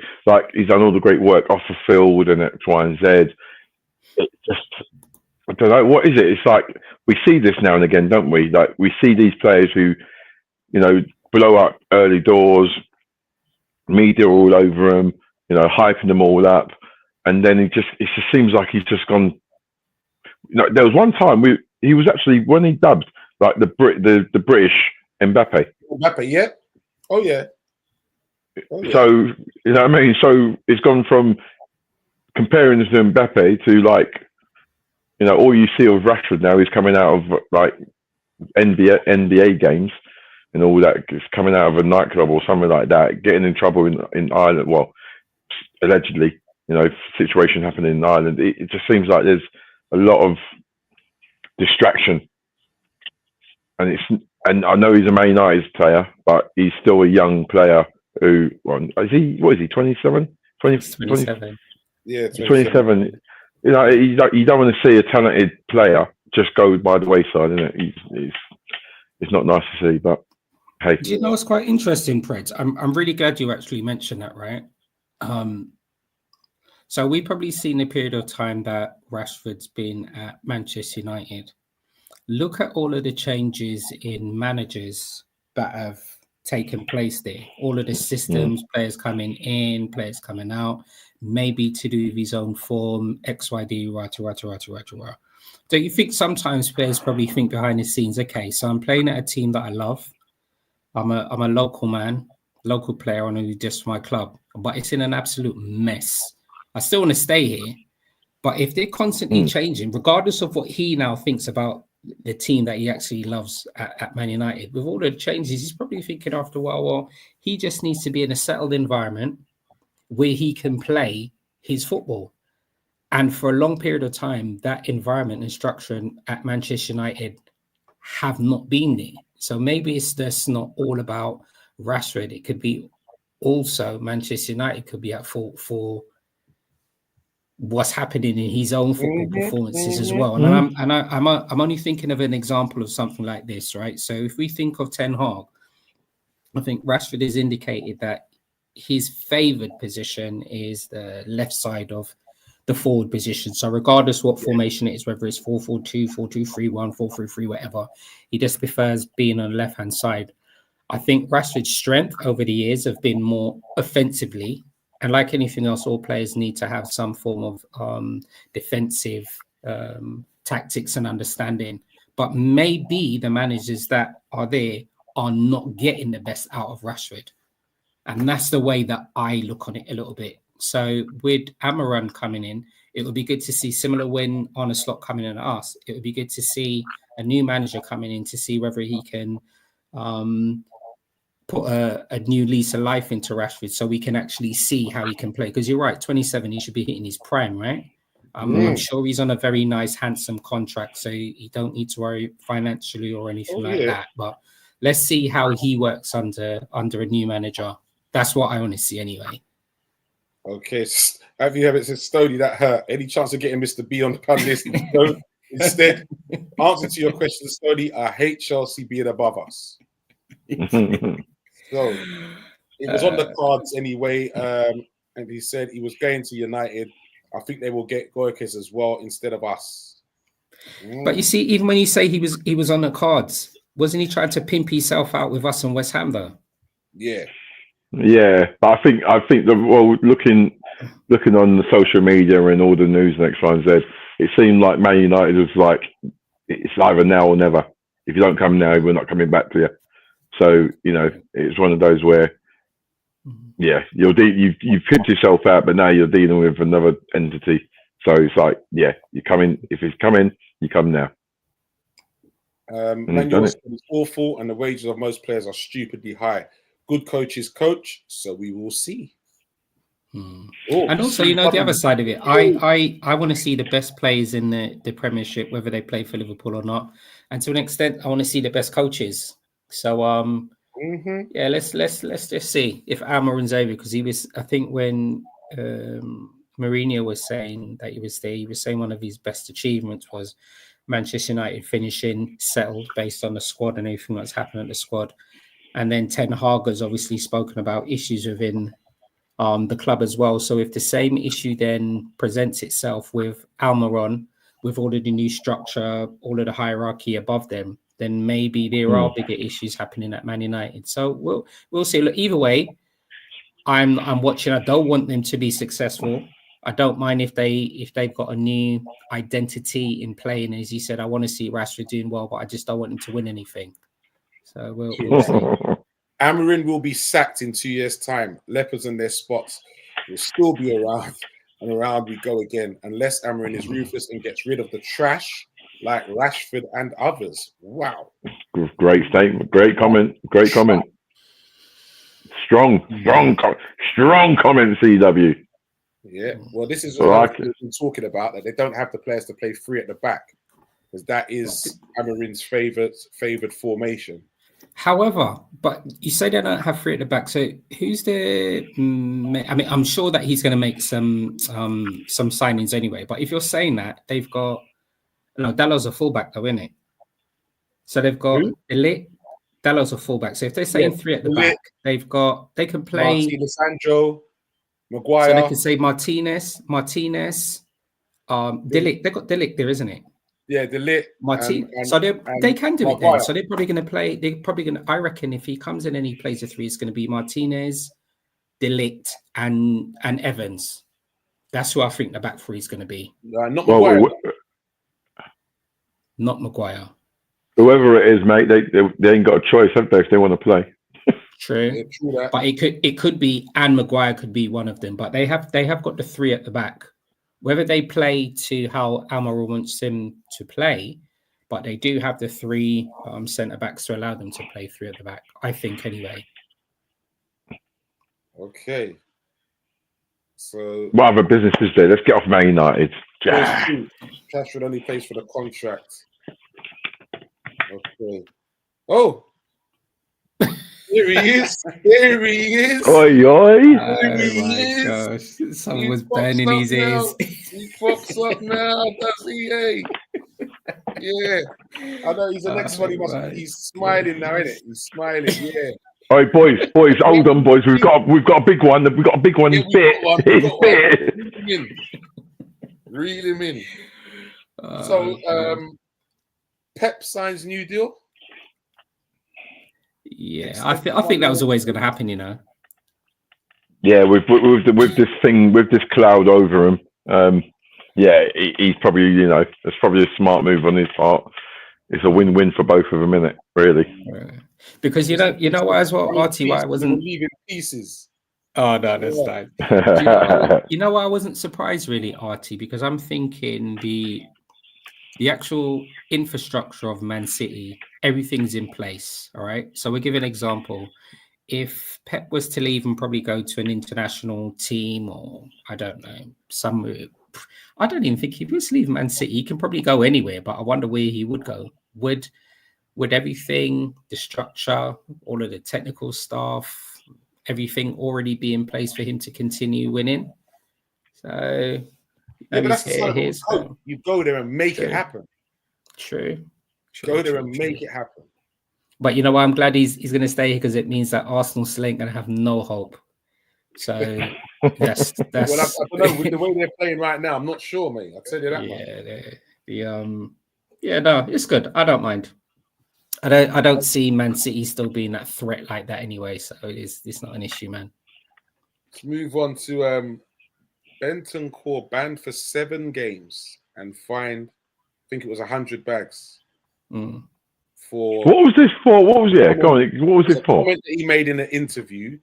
great work off the field and X, Y, and Z. It just, I don't know, what is it? It's like we see this now and again, don't we? Like we see these players who, you know, blow up early doors, media all over them, you know, hyping them all up, and then it just seems like he's just gone. You know, there was one time he was actually, when he dubbed like the British Mbappe. Mbappe, yeah. Oh yeah. So you know what I mean. So it's gone from comparing this to Mbappe to like, you know, all you see of Rashford now is coming out of like NBA games and all that. It's coming out of a nightclub or something like that, getting in trouble in Ireland. Well, allegedly, you know, situation happening in Ireland. It just seems like there's a lot of distraction, and I know he's a Man United player, but he's still a young player. Who is he? What is he? 27? 27. Yeah, 27. You know, you don't want to see a talented player just go by the wayside, isn't it? It's not nice to see, but hey. Do you know what's quite interesting, Pred? I'm really glad you actually mentioned that, right? So we've probably seen a period of time that Rashford's been at Manchester United. Look at all of the changes in managers that have taken place there. All of the systems, players coming in, players coming out, maybe to do with his own form, XYD, rah. Do you think sometimes players probably think behind the scenes, okay, so I'm playing at a team that I love. I'm a local man, local player on just my club, but it's in an absolute mess. I still want to stay here, but if they're constantly changing, regardless of what he now thinks about the team that he actually loves at Man United, with all the changes, he's probably thinking after a while, well, he just needs to be in a settled environment where he can play his football. And for a long period of time, that environment and structure at Manchester United have not been there. So maybe it's just not all about Rashford. It could be also Manchester United could be at fault for what's happening in his own football performances as well. And I'm only thinking of an example of something like this, right? So if we think of Ten Hag, I think Rashford has indicated that his favoured position is the left side of the forward position. So regardless what formation it is, whether it's 4-4-2, 4-2-3-1, 4-3-3, whatever, he just prefers being on the left-hand side. I think Rashford's strength over the years have been more offensively. And like anything else, all players need to have some form of defensive tactics and understanding. But maybe the managers that are there are not getting the best out of Rashford. And that's the way that I look on it a little bit. So with Amaran coming in, it would be good to see, similar when Arne Slot coming in at us, it would be good to see a new manager coming in to see whether he can put a new lease of life into Rashford so we can actually see how he can play. Because you're right, 27, he should be hitting his prime, right? I'm sure he's on a very nice, handsome contract, so you don't need to worry financially or anything that. But let's see how he works under a new manager. That's what I want to see anyway. Okay, have you ever said Stoney that hurt? Any chance of getting Mr. B on the pan list? No. Instead, answer to your question, Stoney, I hate Chelsea being above us. So it was on the cards anyway, and he said he was going to United. I think they will get Goikes as well instead of us. But you see, even when you say he was on the cards, wasn't he trying to pimp himself out with us and West Ham though? Yeah. Yeah, but I think looking on the social media and all the news and X, Y, and Z, it seemed like Man United was like, it's either now or never. If you don't come now, we're not coming back to you. So it's one of those where, you've pimped yourself out, but now you're dealing with another entity. So it's like, you come in. If it's coming, you come now. Manuel is awful, and the wages of most players are stupidly high. Good coaches coach, so we will see. And also, the other side of it, I want to see the best players in the Premiership, whether they play for Liverpool or not. And to an extent, I want to see the best coaches. So, let's just see if Almiron's over, because he was, I think when Mourinho was saying that he was there, he was saying one of his best achievements was Manchester United finishing settled based on the squad and everything that's happened at the squad. And then Ten Hag has obviously spoken about issues within the club as well. So if the same issue then presents itself with Almiron, with all of the new structure, all of the hierarchy above them, then maybe there are bigger issues happening at Man United. So we'll see. Look, either way, I'm watching. I don't want them to be successful. I don't mind if they've got a new identity in play. And as you said, I want to see Rashford doing well, but I just don't want him to win anything. So we'll see. Amarin will be sacked in 2 years' time. Leopards and their spots will still be around, and around we go again, unless Amarin is ruthless and gets rid of the trash like Rashford and others. Wow. Great statement. Great comment. Strong comment, CW. Yeah. Well, this is what we've been talking about, that they don't have the players to play free at the back, because that is Amarin's favoured formation. However, but you say they don't have three at the back. So who's the? I mean, I'm sure that he's going to make some signings anyway. But if you're saying that, they've got Dallow's a fullback though, isn't it? So they've got Elite. Dallow's a fullback. So if they're saying three at the back, they can play Alessandro, Maguire. So they can say Martinez, Delic. They've got Delic there, isn't it? Yeah, Delic. So they can do it then. So they're probably going to play. They're probably going to. I reckon if he comes in and he plays a three, it's going to be Martinez, Delic, and Evans. That's who I think the back three is going to be. Not Maguire. Not Maguire. Whoever it is, mate, they ain't got a choice, have they, if they want to play? True. Yeah, true that. But it could be, and Maguire could be one of them. But they have got the three at the back. Whether they play to how Almiron wants them to play, but they do have the three centre backs to allow them to play three at the back, I think, anyway. Okay. So what other businesses do? Let's get off Man United. Rashford only plays for the contract. Okay. Oh, Here he is. Here he is. Oi, oi. Here he my is. gosh. Someone He was fucks burning up his now. ears. He fucks up now, does he? Hey? Yeah. I know he's the next one. He's smiling now, isn't it? He's smiling. Yeah. All right, boys, hold on, boys. We've got a big one. We've got a big one. Yeah, Bit. Reel him in. Reel him in. So, Pep signs new deal. Yeah, I think that was always going to happen, you know. Yeah, with this thing, with this cloud over him. Yeah, he's probably, you know, it's probably a smart move on his part. It's a win-win for both of them, isn't it? Really. Because you know why as well, Artie, why I wasn't leaving pieces. Oh no, that's nice. You know why I wasn't surprised really, Artie, because I'm thinking the actual infrastructure of Man City, everything's in place. All right. So we'll give an example. If Pep was to leave and probably go to an international team, or I don't know, I don't even think he was leaving Man City. He can probably go anywhere, but I wonder where he would go. Would everything, the structure, all of the technical stuff, everything already be in place for him to continue winning? So yeah, but that's the side of you go there and make it happen. True. Go there and make it happen. But you know what? I'm glad he's going to stay here because it means that Arsenal still ain't going to have no hope. So that's well, I don't know with the way they're playing right now. I'm not sure, mate. I'll tell you that. Yeah, no, it's good. I don't mind. I don't see Man City still being that threat like that anyway. So it's not an issue, man. Let's move on to Bentancur banned for 7 games and fined, I think it was 100 bags. For what was this for? What was it? Go on. What was it for? Comment that he made in an interview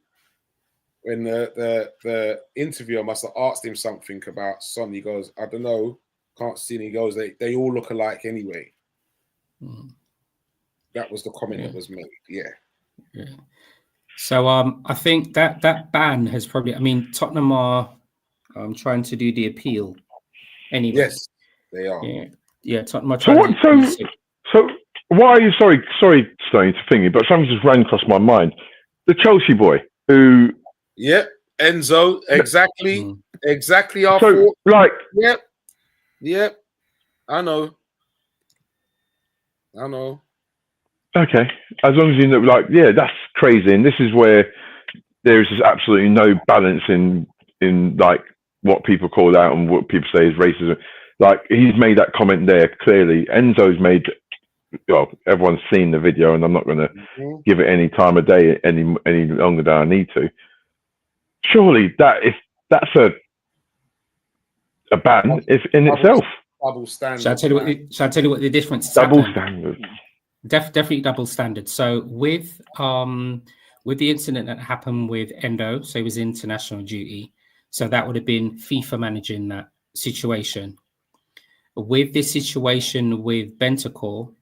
when the interviewer must have asked him something about Son. He goes, I don't know, can't see. And he goes, they all look alike anyway. That was the comment that was made. Yeah. So I think that ban has probably. I mean, Tottenham are trying to do the appeal. Anyway. Yes, they are. Yeah. Tottenham are trying. So why are you sorry, Stone, to thingy, but something just ran across my mind. The Chelsea boy who. Yep, Enzo. Exactly. Exactly. Our so fault. like. Yep. I know. Okay, as long as you know, like, yeah, that's crazy, and this is where there is just absolutely no balance in like what people call out and what people say is racism. Like, he's made that comment there clearly. Enzo's made. Well, everyone's seen the video, and I'm not going to give it any time of day any longer than I need to. Surely that's a ban if in itself. Double standard. Shall I tell you what the difference is? Double standard. Definitely double standard. So with the incident that happened with Endo, so he was international duty. So that would have been FIFA managing that situation. With this situation with Bentancur,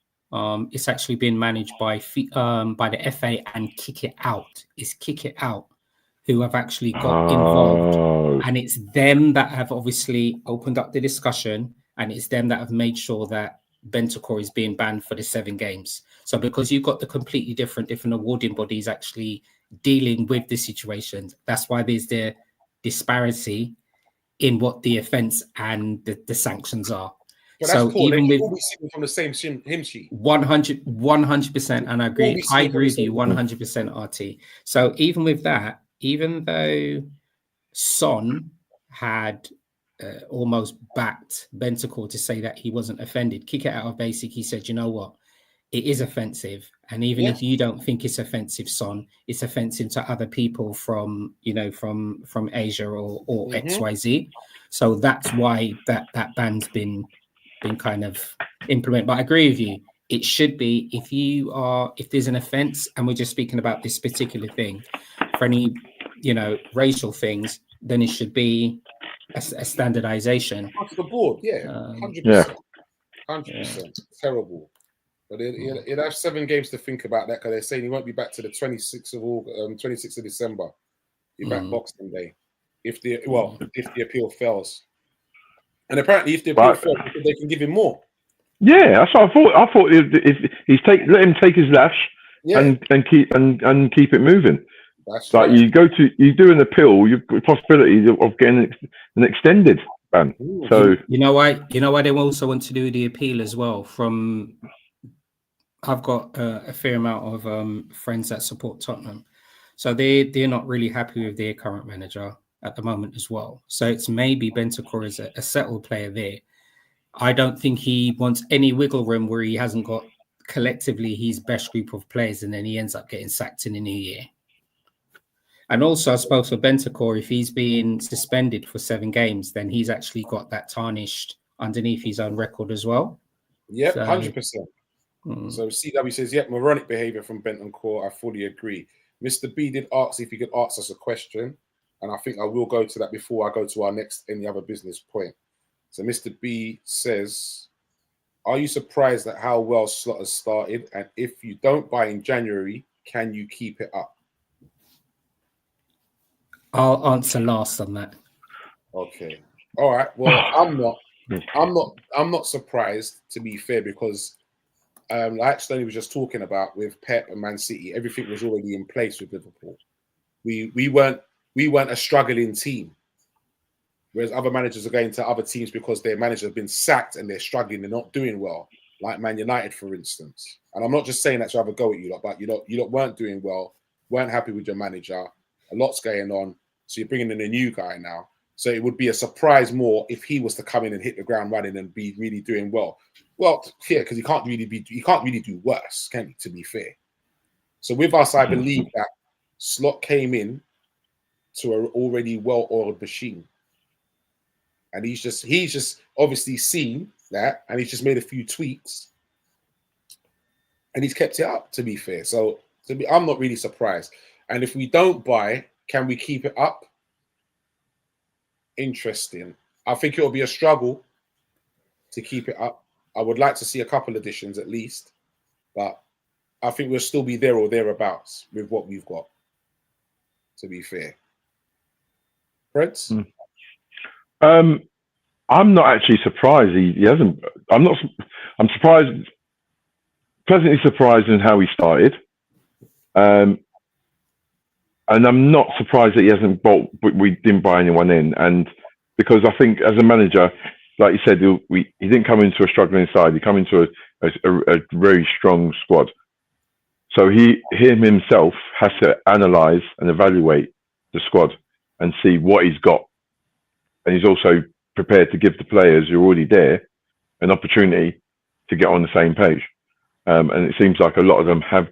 it's actually been managed by the FA and Kick It Out. It's Kick It Out who have actually got involved, and it's them that have obviously opened up the discussion, and it's them that have made sure that Bentancur is being banned for the 7 games. So because you've got the completely different awarding bodies actually dealing with the situations, that's why there's the disparity in what the offence and the sanctions are. But that's so cool. Even with all be singing from the same hymn sheet. 100%, and I agree. I agree with you 100%, RT. So even with that, even though Son had almost backed Bentancur to say that he wasn't offended, Kick It Out of Basic, he said, you know what, it is offensive, and even if you don't think it's offensive, Son, it's offensive to other people from Asia or XYZ. So that's why that ban's been kind of implemented. But I agree with you. It should be if there's an offense, and we're just speaking about this particular thing, for any racial things, then it should be a standardization across the board. 100%. 100%. Terrible. But it'd have 7 games to think about that, because they're saying he won't be back to the 26th of December. Be back Boxing Day, if the appeal fails. And apparently, if the appeal fails, they can give him more. Yeah, that's what I thought. I thought if let him take his lash, and keep it moving. That's like right. you do an appeal, you've got the possibility of getting an extended ban. So you know why they also want to do the appeal as well. From I've got a fair amount of friends that support Tottenham, so they're not really happy with their current manager at the moment as well. So it's maybe Bentancur is a settled player there. I don't think he wants any wiggle room where he hasn't got collectively his best group of players, and then he ends up getting sacked in the new year. And also, I suppose for Bentancur, if he's being suspended for 7 games, then he's actually got that tarnished underneath his own record as well. Yep, So, 100%. So CW says, yep, moronic behaviour from Bentancur. I fully agree. Mr. B did ask if he could ask us a question, and I think I will go to that before I go to our next any other business point. So Mr. B says, are you surprised at how well Slot has started? And if you don't buy in January, can you keep it up? I'll answer last on that. Okay. All right. Well, I'm not surprised, to be fair, because like Stoney was just talking about with Pep and Man City, everything was already in place with Liverpool. We weren't a struggling team. Whereas other managers are going to other teams because their managers have been sacked and they're struggling, they're not doing well, like Man United, for instance. And I'm not just saying that to have a go at you lot, but you lot weren't doing well, weren't happy with your manager. A lot's going on, so you're bringing in a new guy now. So it would be a surprise more if he was to come in and hit the ground running and be really doing well. Well, yeah, because he can't really do worse, can he? To be fair. So with us, I believe that Slot came in to an already well-oiled machine. And he's just obviously seen that, and he's just made a few tweaks, and he's kept it up. To be fair, so I'm not really surprised. And if we don't buy, can we keep it up? Interesting. I think it'll be a struggle to keep it up. I would like to see a couple additions at least, but I think we'll still be there or thereabouts with what we've got. To be fair, Freds. I'm not actually surprised he hasn't. I'm surprised, pleasantly surprised in how he started. And I'm not surprised that he hasn't we didn't buy anyone in. And because I think as a manager, like you said, he didn't come into a struggling side. He come into a very strong squad. So him himself has to analyse and evaluate the squad and see what he's got. And he's also prepared to give the players who are already there an opportunity to get on the same page. And it seems like a lot of them have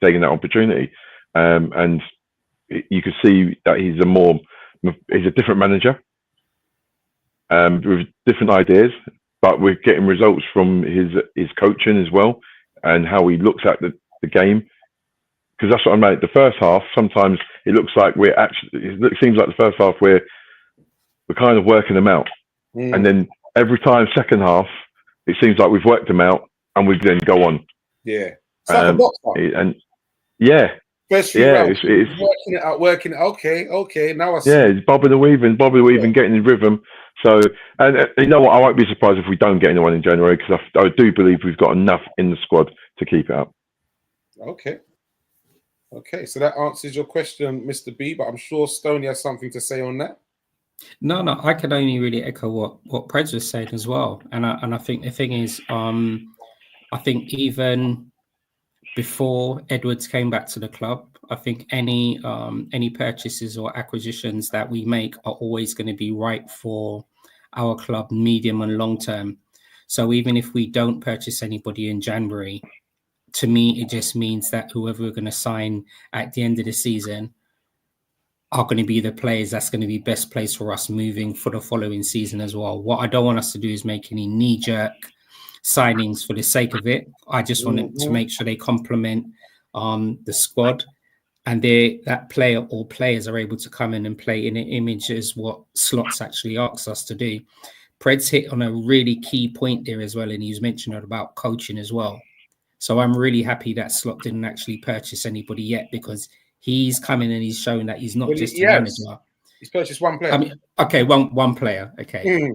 taken that opportunity. And you can see that he's a different manager with different ideas, but we're getting results from his coaching as well and how he looks at the game. Because that's what I mean. The first half, sometimes it looks like it seems like the first half we're kind of working them out. And then every time, second half, it seems like we've worked them out and we then go on. Yeah. It's like a boxer. And yeah. First few rounds, it's working it out. Okay. Now I see. Yeah, it's bobbing and weaving, getting in rhythm. So, and you know what? I won't be surprised if we don't get anyone in January because I do believe we've got enough in the squad to keep it up. Okay, so that answers your question, Mr. B, but I'm sure Stoney has something to say on that. No, I can only really echo what Preds was saying as well. And I think the thing is, I think even before Edwards came back to the club, I think any purchases or acquisitions that we make are always going to be right for our club, medium and long term. So even if we don't purchase anybody in January, to me, it just means that whoever we're going to sign at the end of the season are going to be the players that's going to be best placed for us moving for the following season as well. What I don't want us to do is make any knee-jerk signings for the sake of it. I just want to make sure they complement the squad and that player or players are able to come in and play in an image as what Slots actually asks us to do. Pred's hit on a really key point there as well, and he's mentioned about coaching as well. So I'm really happy that Slot didn't actually purchase anybody yet because he's coming and he's showing that he's not just a manager. He's purchased one player. I mean, okay, one player. Okay.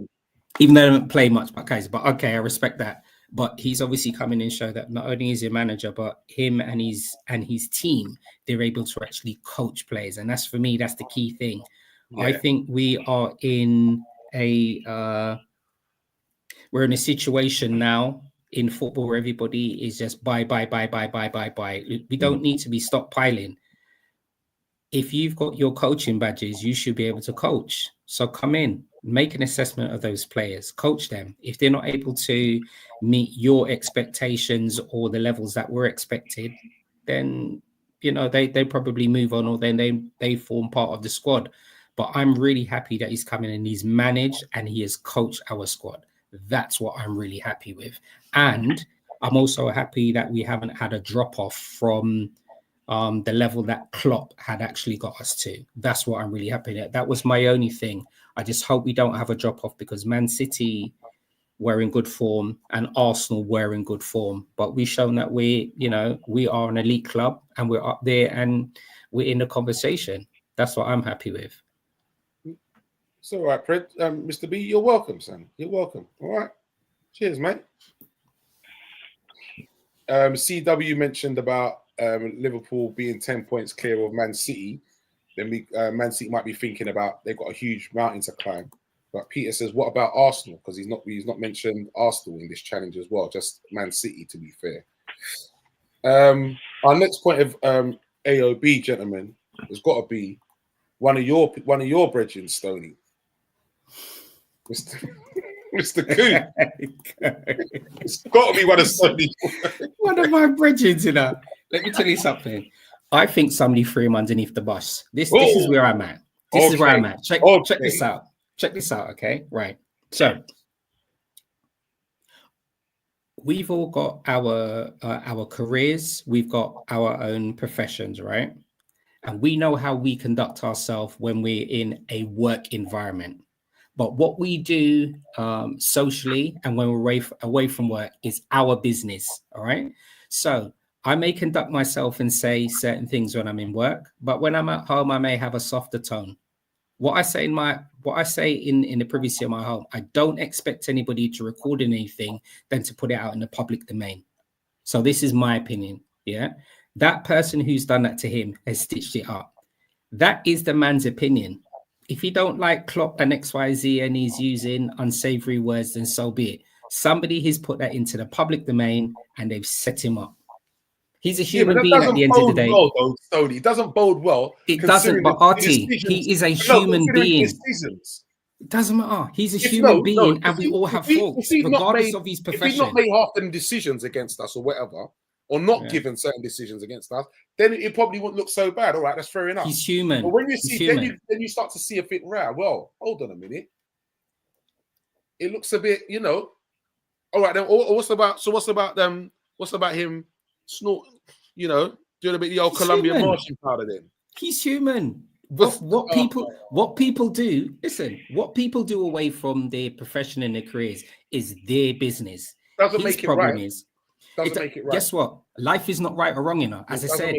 Even though they don't play much, but okay, I respect that. But he's obviously coming and show that not only is he a manager, but him and his team, they're able to actually coach players. And that's, for me, that's the key thing. Yeah. I think we are in we're in a situation now in football where everybody is just buy. We don't need to be stockpiling. If you've got your coaching badges, you should be able to coach. So come in, make an assessment of those players, coach them. If they're not able to meet your expectations or the levels that were expected, then, you know, they probably move on, or then they form part of the squad. But I'm really happy that he's coming and he's managed and he has coached our squad. That's what I'm really happy with. And I'm also happy that we haven't had a drop-off from the level that Klopp had actually got us to. That's what I'm really happy at. That was my only thing. I just hope we don't have a drop-off, because Man City were in good form and Arsenal were in good form. But we've shown that we are an elite club and we're up there and we're in the conversation. That's what I'm happy with. It's all right, Fred. Mr. B, you're welcome, son. You're welcome. All right. Cheers, mate. CW mentioned about Liverpool being 10 points clear of Man City. Then Man City might be thinking about, they've got a huge mountain to climb. But Peter says, what about Arsenal? Because he's not mentioned Arsenal in this challenge as well, just Man City, to be fair. Our next point of AOB, gentlemen, has got to be one of your brethren, Stoney. Mr. Coo. It's got to be one of Stoney. One of my brethren, you know. Let me tell you something. I think somebody threw him underneath the bus. This is where I'm at. This is where I'm at. Check this out. Check this out, okay? Right. So we've all got our careers. We've got our own professions, right? And we know how we conduct ourselves when we're in a work environment. But what we do socially and when we're away from work is our business, all right? So I may conduct myself and say certain things when I'm in work, but when I'm at home, I may have a softer tone. What I say in the privacy of my home, I don't expect anybody to record anything than to put it out in the public domain. So this is my opinion, yeah? That person who's done that to him has stitched it up. That is the man's opinion. If you don't like Klopp and XYZ and he's using unsavory words, then so be it. Somebody has put that into the public domain and they've set him up. He's a human being at the end of the day. It doesn't bode well. It doesn't, but Artie, he is a human being. It doesn't matter. He's a human being and we all have faults, regardless of his profession. If he's not made half them decisions against us or whatever, or not given certain decisions against us, then it probably wouldn't look so bad. All right, that's fair enough. He's human. But when you see, then you start to see a bit rare. Well, hold on a minute. It looks a bit, all right, then what's about him snort, doing a bit of the old Colombian Martian powder then? He's human. What people do, listen, what people do away from their profession and their careers is their business. Doesn't make it right. Doesn't make it right. Guess what? Life is not right or wrong, As I said,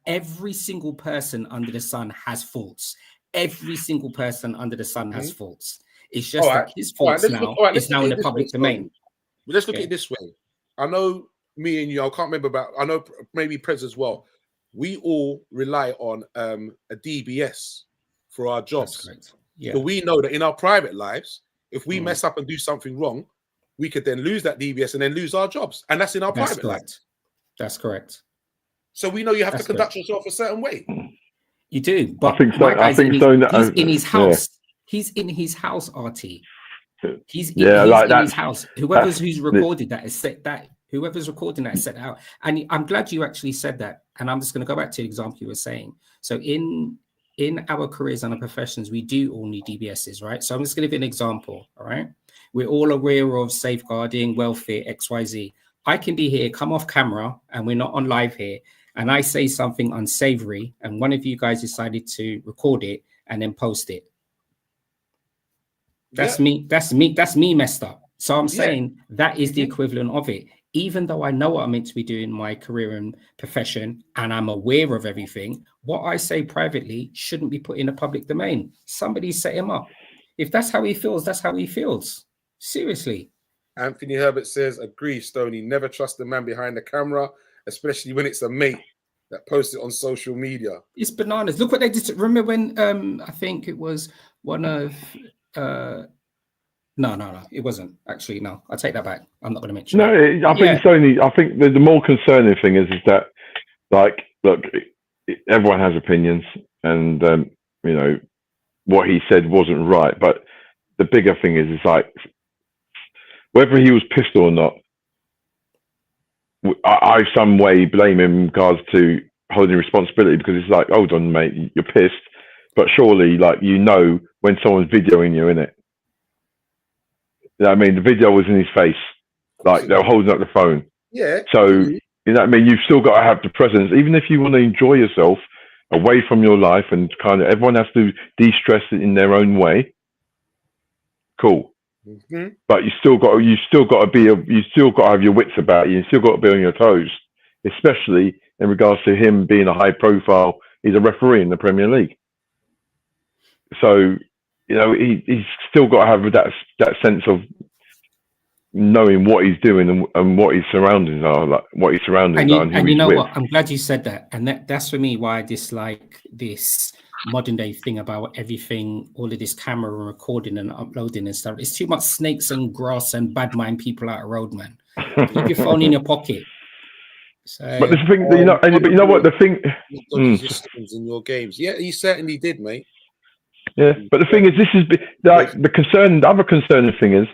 every single person under the sun has faults. Every single person under the sun has faults. It's just that his faults is now in the public domain. But let's look at it this way. I know me and you, I can't remember I know maybe Prez as well. We all rely on a DBS for our jobs. That's correct. Yeah. So we know that in our private lives, if we mess up and do something wrong, we could then lose that DBS and then lose our jobs. And that's in our private lives. That's correct. So we know you have to conduct yourself a certain way. You do. But I think so. He's in his house. Yeah. He's in his house, RT. He's in his house. Who's recorded that has set that. Whoever's recording that has set that out. And I'm glad you actually said that. And I'm just going to go back to the example you were saying. So in our careers and our professions, we do all need DBSs, right? So I'm just going to give you an example, all right? We're all aware of safeguarding, welfare, XYZ. I can be here, come off camera, and we're not on live here, and I say something unsavory, and one of you guys decided to record it and then post it. That's me. That's me messed up. So I'm saying that is the equivalent of it. Even though I know what I'm meant to be doing in my career and profession, and I'm aware of everything, what I say privately shouldn't be put in the public domain. Somebody set him up. If that's how he feels, that's how he feels. Seriously. Anthony Herbert says, agree, Stoney. Never trust the man behind the camera, especially when it's a mate that posts it on social media. It's bananas. Look what they did. Remember when I think it was one of no, it wasn't actually. No, I take that back. I'm not going to mention. No, I think it's only. I think the more concerning thing is that, like, look, everyone has opinions, and you know, what he said wasn't right. But the bigger thing is like, whether he was pissed or not, I some way blame him in regards to holding responsibility, because it's like, hold on, mate, you're pissed, but surely, like, you know, when someone's videoing you, innit? You know what I mean? The video was in his face, like they're holding up the phone. Yeah. So, you know what I mean? You've still got to have the presence, even if you want to enjoy yourself away from your life, and kind of everyone has to de-stress it in their own way. Cool. Mm-hmm. But you still got to have your wits about you. You still got to be on your toes, especially in regards to him being a high profile. He's a referee in the Premier League, so you know he's still got to have that sense of knowing what he's doing and what his surroundings are, like what his surroundings are. And you know what? I'm glad you said that, and that's for me why I dislike this modern day thing about everything, all of this camera and recording and uploading and stuff. It's too much snakes and grass and bad mind people out of road, man. Keep your phone in your pocket. So, but the thing, you know, but you know what the thing in your games, yeah, he certainly did, mate. Yeah, but the thing is, this is like the other concerning thing is,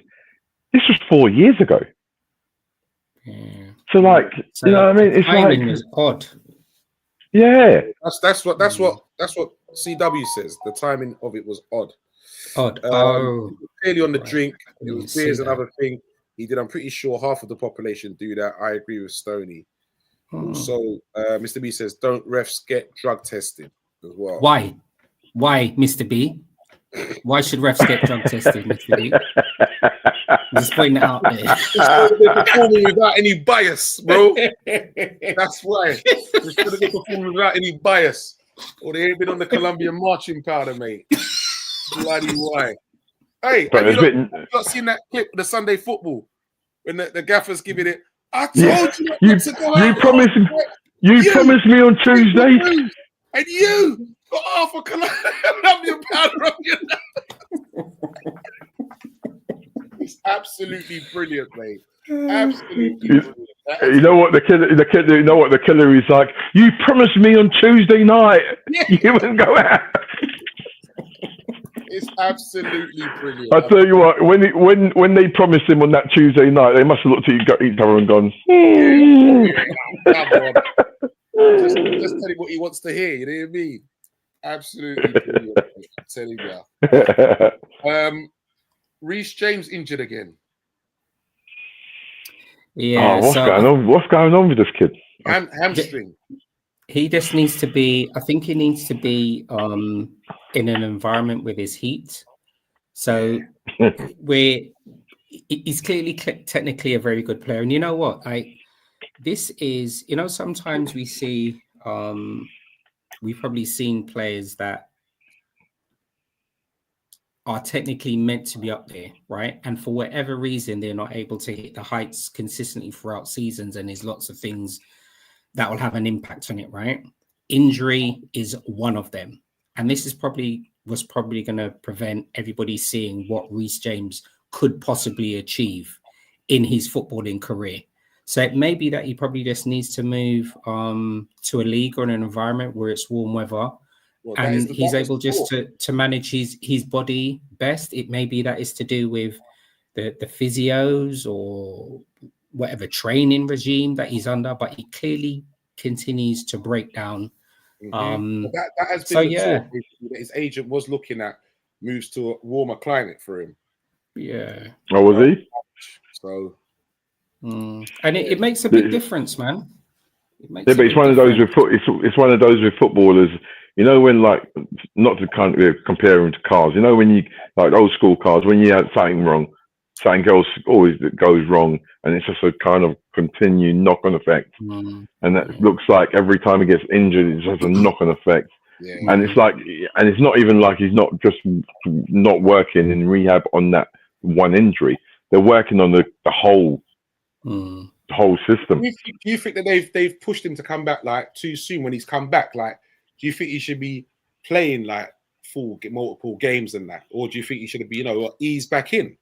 this was 4 years ago. Yeah. So, like, you know what I mean? It's like is odd. Yeah, that's what CW says. The timing of it was odd. Clearly on the drink, it was beer's another thing he did. I'm pretty sure half of the population do that. I agree with Stoney. Also, Mr. B says, don't refs get drug tested as well? Why, Mr. B? Why should refs get drug tested, Mr. B? Just pointing it out there. They're performing without any bias, bro. That's why. They're performing without any bias. Or they ain't been on the Colombian marching powder, mate. Bloody why. Hey, have you not seen that clip of the Sunday football when the gaffer's giving it? I told you not to go out. You promised me on Tuesday. And you got half a Colombian powder on your nose. It's absolutely brilliant, mate. Absolutely brilliant. You know what the killer is like? You promised me on Tuesday night. Yeah. You wouldn't go out. It's absolutely brilliant. I tell you what, when they promised him on that Tuesday night, they must have looked at each other and gone, just tell him what he wants to hear. You know what I mean? Absolutely brilliant. I'm telling you. Reece James injured again. Yeah. What's going on? What's going on with this kid? Hamstring. He just needs to be. I think he needs to be in an environment with his heat. So he's clearly technically a very good player, and you know what? This is, you know, sometimes we see. We've probably seen players that are technically meant to be up there, right? And for whatever reason, they're not able to hit the heights consistently throughout seasons, and there's lots of things that will have an impact on it, right? Injury is one of them. And this was probably going to prevent everybody seeing what Reece James could possibly achieve in his footballing career. So it may be that he probably just needs to move to a league or an environment where it's warm weather, and he's able just to manage his body best. It may be that is to do with the physios or whatever training regime that he's under, but he clearly continues to break down. That has been talk that his agent was looking at moves to a warmer climate for him. Yeah. Oh, was he? So, and it makes a big difference, man. But it's one of those with it's one of those with footballers. You know, when, like, not to kind of compare them to cars. You know, when you, like, old school cars, when you have something wrong, something else always goes wrong, and it's just a kind of continued knock-on effect. And that looks like every time he gets injured, it's just a knock-on effect. Yeah. And it's like, it's not even like he's not just not working in rehab on that one injury. they're working on the whole system. Do you think that they've pushed him to come back like too soon when he's come back? Like, do you think he should be playing like multiple games and that, or do you think he should be, eased back in?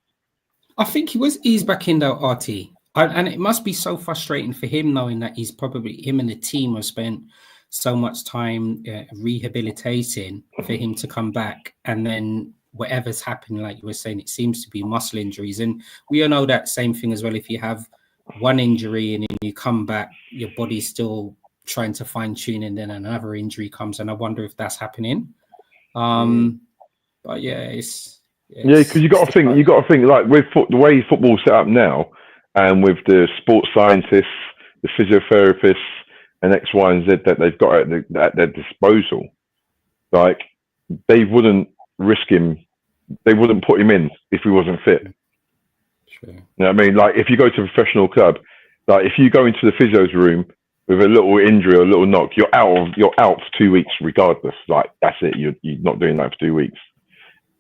I think he was eased back in though, RT. And it must be so frustrating for him knowing that him and the team have spent so much time rehabilitating for him to come back, and then whatever's happened, like you were saying, it seems to be muscle injuries, and we all know that same thing as well. If you have one injury and then you come back, your body's still trying to fine tune, and then another injury comes, and I wonder if that's happening. But yeah, because you got to think like with the way football's set up now, and with the sports scientists, the physiotherapists, and X, Y, and Z that they've got at their disposal, like they wouldn't risk him. They wouldn't put him in if he wasn't fit. Sure. You know what I mean? Like if you go to a professional club, like if you go into the physio's room with a little injury or a little knock, you're out for 2 weeks regardless. Like that's it. You're not doing that for 2 weeks.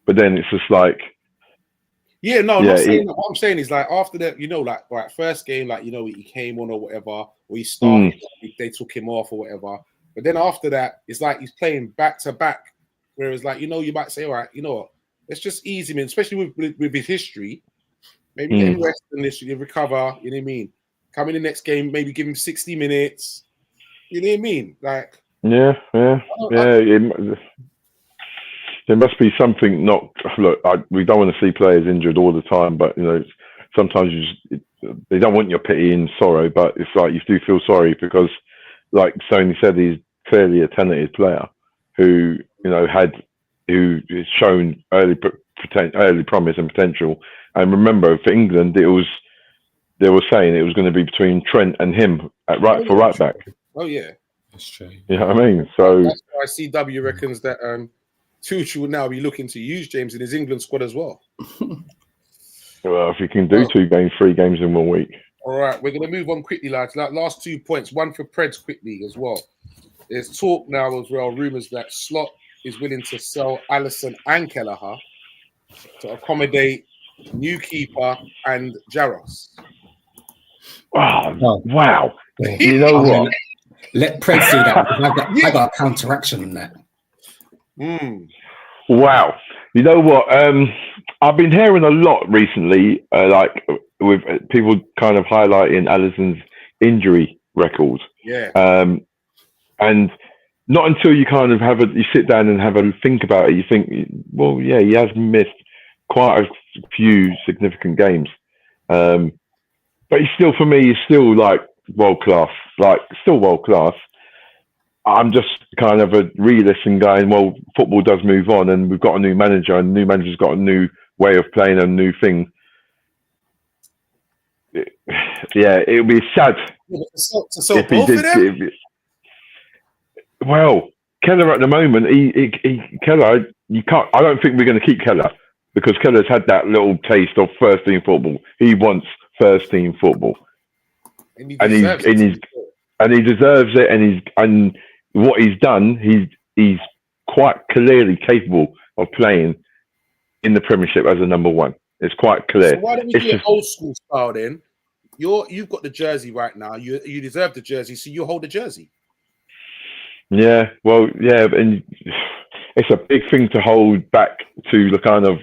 But then it's just like, I'm not saying that. What I'm saying is like after that, like first game, like he came on or whatever, or he started, they took him off or whatever. But then after that, it's like he's playing back to back. Whereas like you might say, all right, you know what, let's just ease him in, especially with his history. Maybe let him rest and literally recover. You know what I mean? Come in the next game, maybe give him 60 minutes. You know what I mean? Like there must be something. We don't want to see players injured all the time, but sometimes they don't want your pity and sorrow, but it's like you do feel sorry because, like Sony said, he's clearly a talented player who has shown early promise and potential. And remember, for England, they were saying it was going to be between Trent and him for right back. Oh yeah, that's true. You know what I mean? So that's why CW reckons that Tuchel will now be looking to use James in his England squad as well. Well, if you can do 3 games in 1 week. All right, we're going to move on quickly, lads. Last 2 points, one for Preds quickly as well. There's talk now as well, rumours that Slot is willing to sell Alisson and Kelleher to accommodate new keeper and Jaros. Wow. You know what? Let Preds do that. I got a counteraction on that. Wow. You know what? I've been hearing a lot recently, like with people kind of highlighting Alisson's injury record. Yeah. And not until you kind of you sit down and have a think about it, you think, well, yeah, he has missed quite a few significant games. But he's still, for me, he's still like world class, I'm just kind of a realist and going, well, football does move on, and we've got a new manager, and the new manager's got a new way of playing, a new thing. It would be sad if he did. Well, Keller at the moment, Keller, you can't. I don't think we're going to keep Keller because Keller's had that little taste of first team football. He wants first team football, and he deserves it. And what he's done, he's quite clearly capable of playing in the Premiership as a number one. It's quite clear. So why don't we do an old school style then? You've got the jersey right now. You deserve the jersey, so you hold the jersey. Yeah, well, yeah, and it's a big thing to hold back to the kind of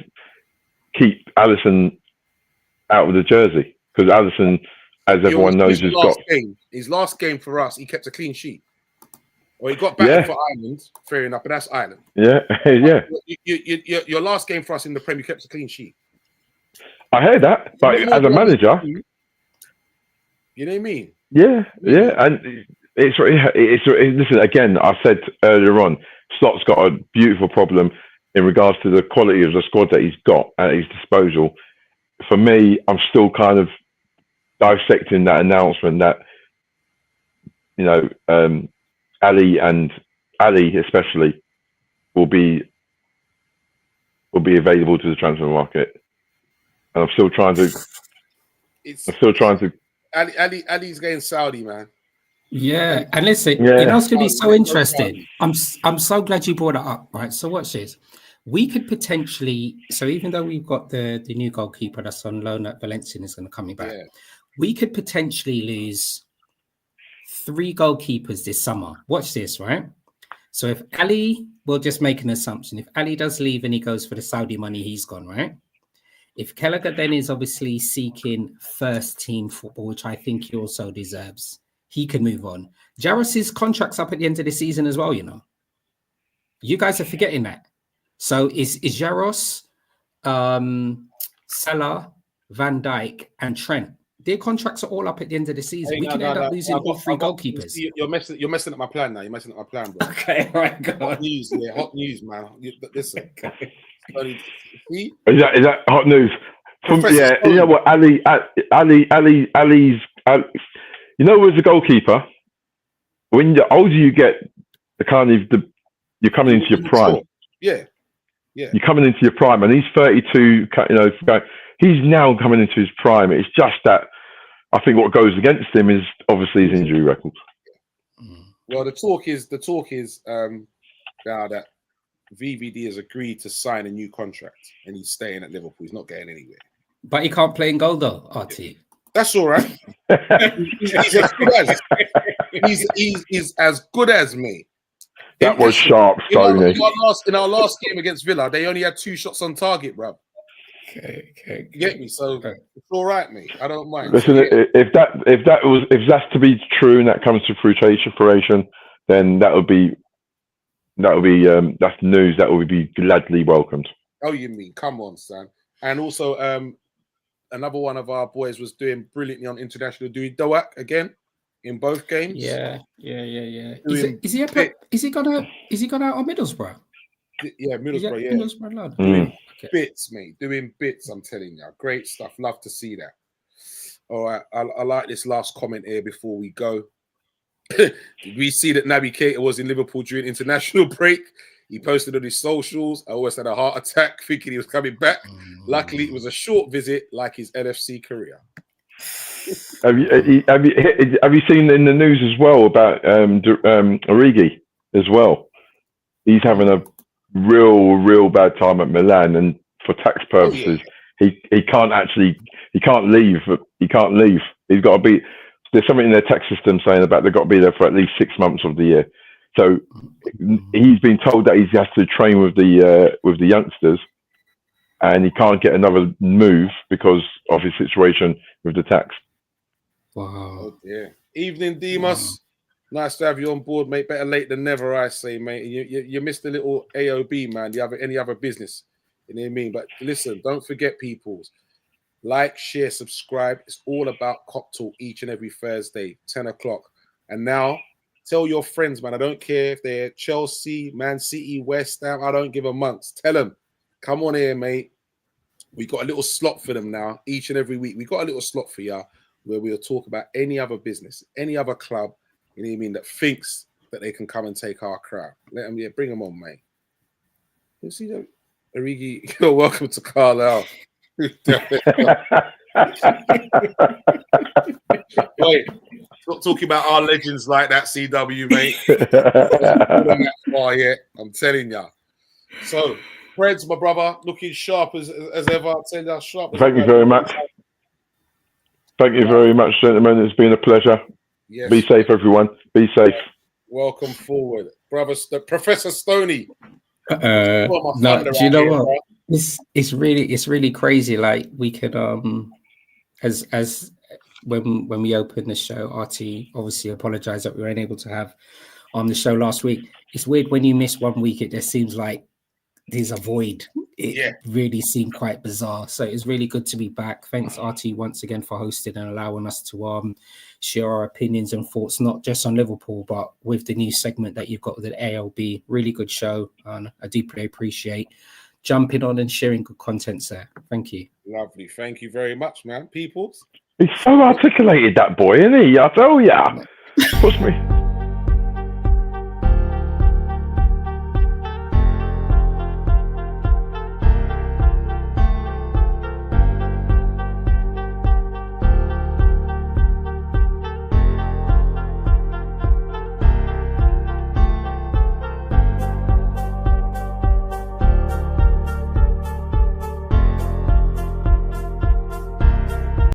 keep Alisson out of the jersey because Alisson, as everyone knows, has got his last game for us. He kept a clean sheet. Well, he got back for Ireland, fair enough, but that's Ireland. Yeah, yeah. Your last game for us in the Premier, you kept a clean sheet. I heard that, but as a manager, you know what I mean? Yeah, and it's listen again. I said earlier on, Slot's got a beautiful problem in regards to the quality of the squad that he's got at his disposal. For me, I'm still kind of dissecting that announcement that Ali especially will be available to the transfer market, and I'm still trying to. Ali's going Saudi, man. Yeah, and listen, it's going to be so interesting. I'm so glad you brought it up, right? So watch this. we could potentially. So even though we've got the new goalkeeper that's on loan at Valencia is going to come back, we could potentially lose 3 goalkeepers this summer. Watch this, right? So if Ali, we'll just make an assumption. If Ali does leave and he goes for the Saudi money, he's gone, right? If Gallagher then is obviously seeking first team football, which I think he also deserves, he can move on. Jaros's contract's up at the end of the season as well, you know. You guys are forgetting that. So is Jaros, Salah, Van Dijk, and Trent. Their contracts are all up at the end of the season. We can end up losing all 3 goalkeepers. You're messing up my plan now. You're messing up my plan, bro. Okay, right, go on. Hot news, hot news, man. Listen. Okay. Is that hot news? You know what, Ali's. You know, as a goalkeeper, when the older you get, you're coming into your prime. Yeah. You're coming into your prime, and he's 32. You know, he's now coming into his prime. It's just that I think what goes against him is obviously his injury record. Well, the talk is now that VVD has agreed to sign a new contract, and he's staying at Liverpool. He's not getting anywhere. But he can't play in goal though, RT. That's all right. he's as good as me. That was sharp, Stoney. In our last game against Villa, they only had 2 shots on target, bro. Okay. You get me? So it's all right, mate. I don't mind. Listen, if that's to be true and that comes to fruition, then that's news that will be gladly welcomed. Oh, you mean? Come on, son. And also, another one of our boys was doing brilliantly on international. Doing Doak again in both games. Yeah. Is he gonna out on Middlesbrough? Yeah, Middlesbrough. Yeah, Middlesbrough. Doing bits, mate. Doing bits. I'm telling you, great stuff. Love to see that. All right, I like this last comment here before we go. Did we see that Naby Keita was in Liverpool during international break? He posted on his socials, I always had a heart attack thinking he was coming back. Luckily, it was a short visit like his LFC career. Have you seen in the news as well about Origi as well? He's having a real bad time at Milan, and for tax purposes, he can't leave. He can't leave. He's got to be. There's something in their tax system saying about they've got to be there for at least 6 months of the year. So he's been told that he has to train with the youngsters, and he can't get another move because of his situation with the tax. Wow. Oh, evening, Demas. Wow. Nice to have you on board, mate. Better late than never, I say, mate. You missed a little AOB, man. Do you have any other business? You know what I mean? But listen, don't forget, peoples. Like, share, subscribe. It's all about Cop Talk each and every Thursday, 10 o'clock. And now, tell your friends, man. I don't care if they're Chelsea, Man City, West Ham. I don't give a months. Tell them, come on here, mate. We got a little slot for them now, each and every week. We got a little slot for you where we'll talk about any other business, any other club, you know what I mean, that thinks that they can come and take our crowd. Let them, bring them on, mate. You see that? Origi, you're welcome to Carlisle. Wait, not talking about our legends like that, CW, mate. That far yet, I'm telling you. So, Freds, my brother, looking sharp as ever. I'll tell you, sharp. Thank you very much. Thank you very much, gentlemen. It's been a pleasure. Yes. Be safe, everyone. Be safe. Welcome forward, brother. Professor Stoney. No, do you know what? Bro. It's really crazy. Like we could as when we opened the show, RT obviously apologized that we weren't able to have on the show last week. It's weird when you miss 1 week, it just seems like there's a void. It really seemed quite bizarre. So it's really good to be back. Thanks, RT, once again for hosting and allowing us to share our opinions and thoughts, not just on Liverpool, but with the new segment that you've got with the ALB. Really good show, and I deeply appreciate jumping on and sharing good content there. Thank you. Lovely. Thank you very much, man. Peoples. He's so articulated, that boy, isn't he? I tell ya. Push me.